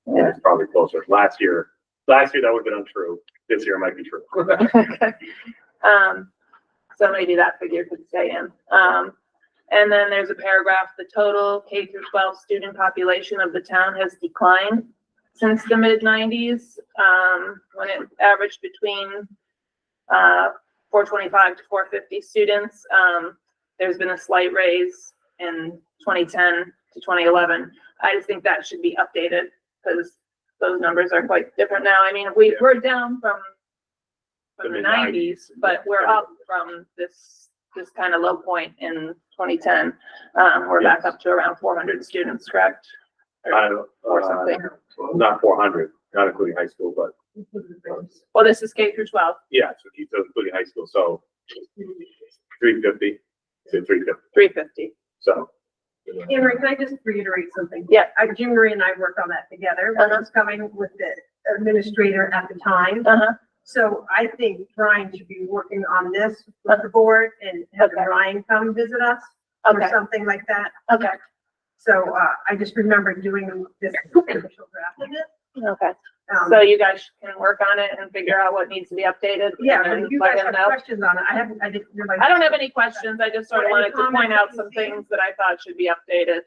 it's probably closer. Last year that would have been untrue. This year it might be true. Okay. So maybe that figure could stay in. And then there's a paragraph, the total K through 12 student population of the town has declined since the mid 90s, when it averaged between 425 to 450 students. There's been a slight raise in 2010 to 2011. I just think that should be updated because those numbers are quite different now. I mean, we're down from the 90s, but we're up from this kind of low point in 2010. We're back up to around 400 students, correct? Or something. Not 400, not including high school, but. Well, this is K through 12. Yeah, so keep those including high school, so 350 to 350. 350. So. Amber, can I just reiterate something? Yeah. Jim Marie and I worked on that together. When I was coming with the administrator at the time. So I think Brian should be working on this with the board and have Brian come visit us or something like that. Okay. So I just remember doing this official draft of it. Okay. So you guys can work on it and figure out what needs to be updated. Yeah, and but you let guys him have know. questions on it. I didn't realize. I don't have any questions. I just sort of Or any wanted to point comments out that some you see? things that I thought should be updated.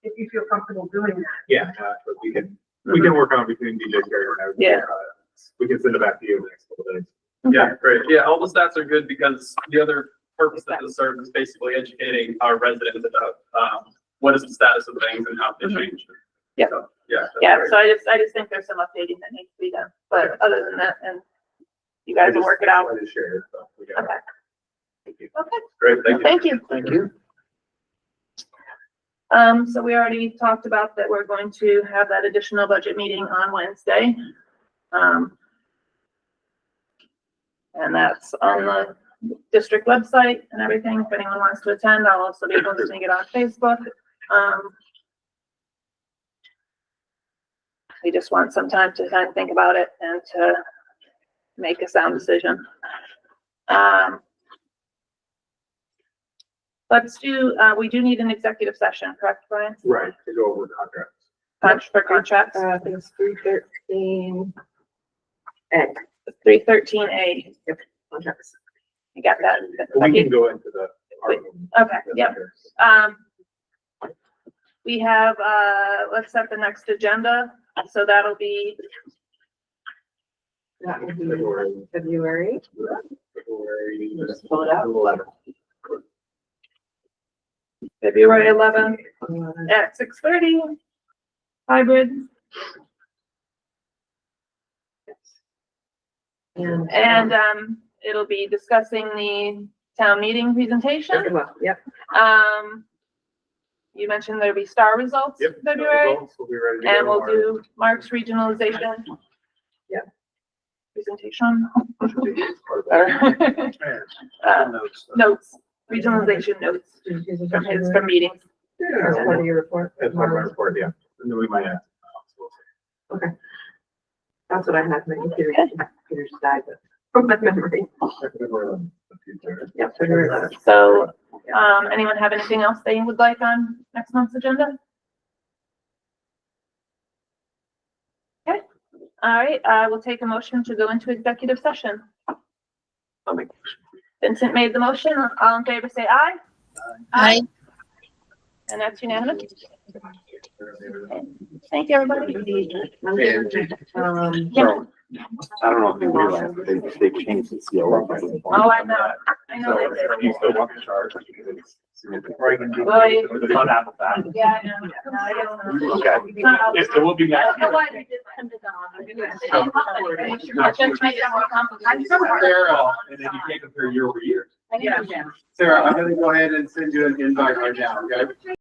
If you feel comfortable doing that. Yeah, but we can work on it between DJ Carrier and I. Yeah. We can send it back to you in the next couple of days. Yeah, great. Yeah, all the stats are good because the other purpose that this serves is basically educating our residents about what is the status of things and how they change. Yeah. So, yeah. that's Yeah, great. so I just think there's some updating that needs to be done, but other than that, and you guys will work it out. I just shared it, so we got it. Okay. Thank you. Okay. Great, thank you. Thank you. Thank you. So we already talked about that we're going to have that additional budget meeting on Wednesday. And that's on the district website and everything. If anyone wants to attend, I'll also be posting it on Facebook. We just want some time to kind of think about it and to make a sound decision. Let's do, we do need an executive session, correct, Brian? Right, to go over contracts. For contracts, I think it's 313. 313A. Contracts. You got that? We can go into the. Okay, yep. We have, let's set the next agenda, so that'll be That would be February. February. Just pull it out. 11. February 11th at 6:30, hybrid. And it'll be discussing the town meeting presentation. Yep. You mentioned there'll be star results Yep. in February, We'll be ready to and go. we'll do Mark's regionalization. Yep. Presentation. Notes. Notes, regionalization notes from meetings. That's part of your report. That's part of my report, yeah. And then we might have. Okay. That's what I had, my computer just died, but from my memory. Yep, February 11th. So, anyone have anything else they would like on next month's agenda? Okay, all right, we'll take a motion to go into executive session. Vincent made the motion. All in favor, say aye. Aye. And that's unanimous. Thank you, everybody. Yeah. I don't know if you realize, but they changed the COO. Oh, I know. I know they did. You still want the charge? Or you can do. Well, you- With the fun apple back. Yeah, I know. No, I don't know. Okay. It's not out- It will be I next don't know year. why they did that. It's just make it more complicated. Compare, and then you can't compare year over year. I can come down. Sarah, I'm gonna go ahead and send you an invite right now, okay?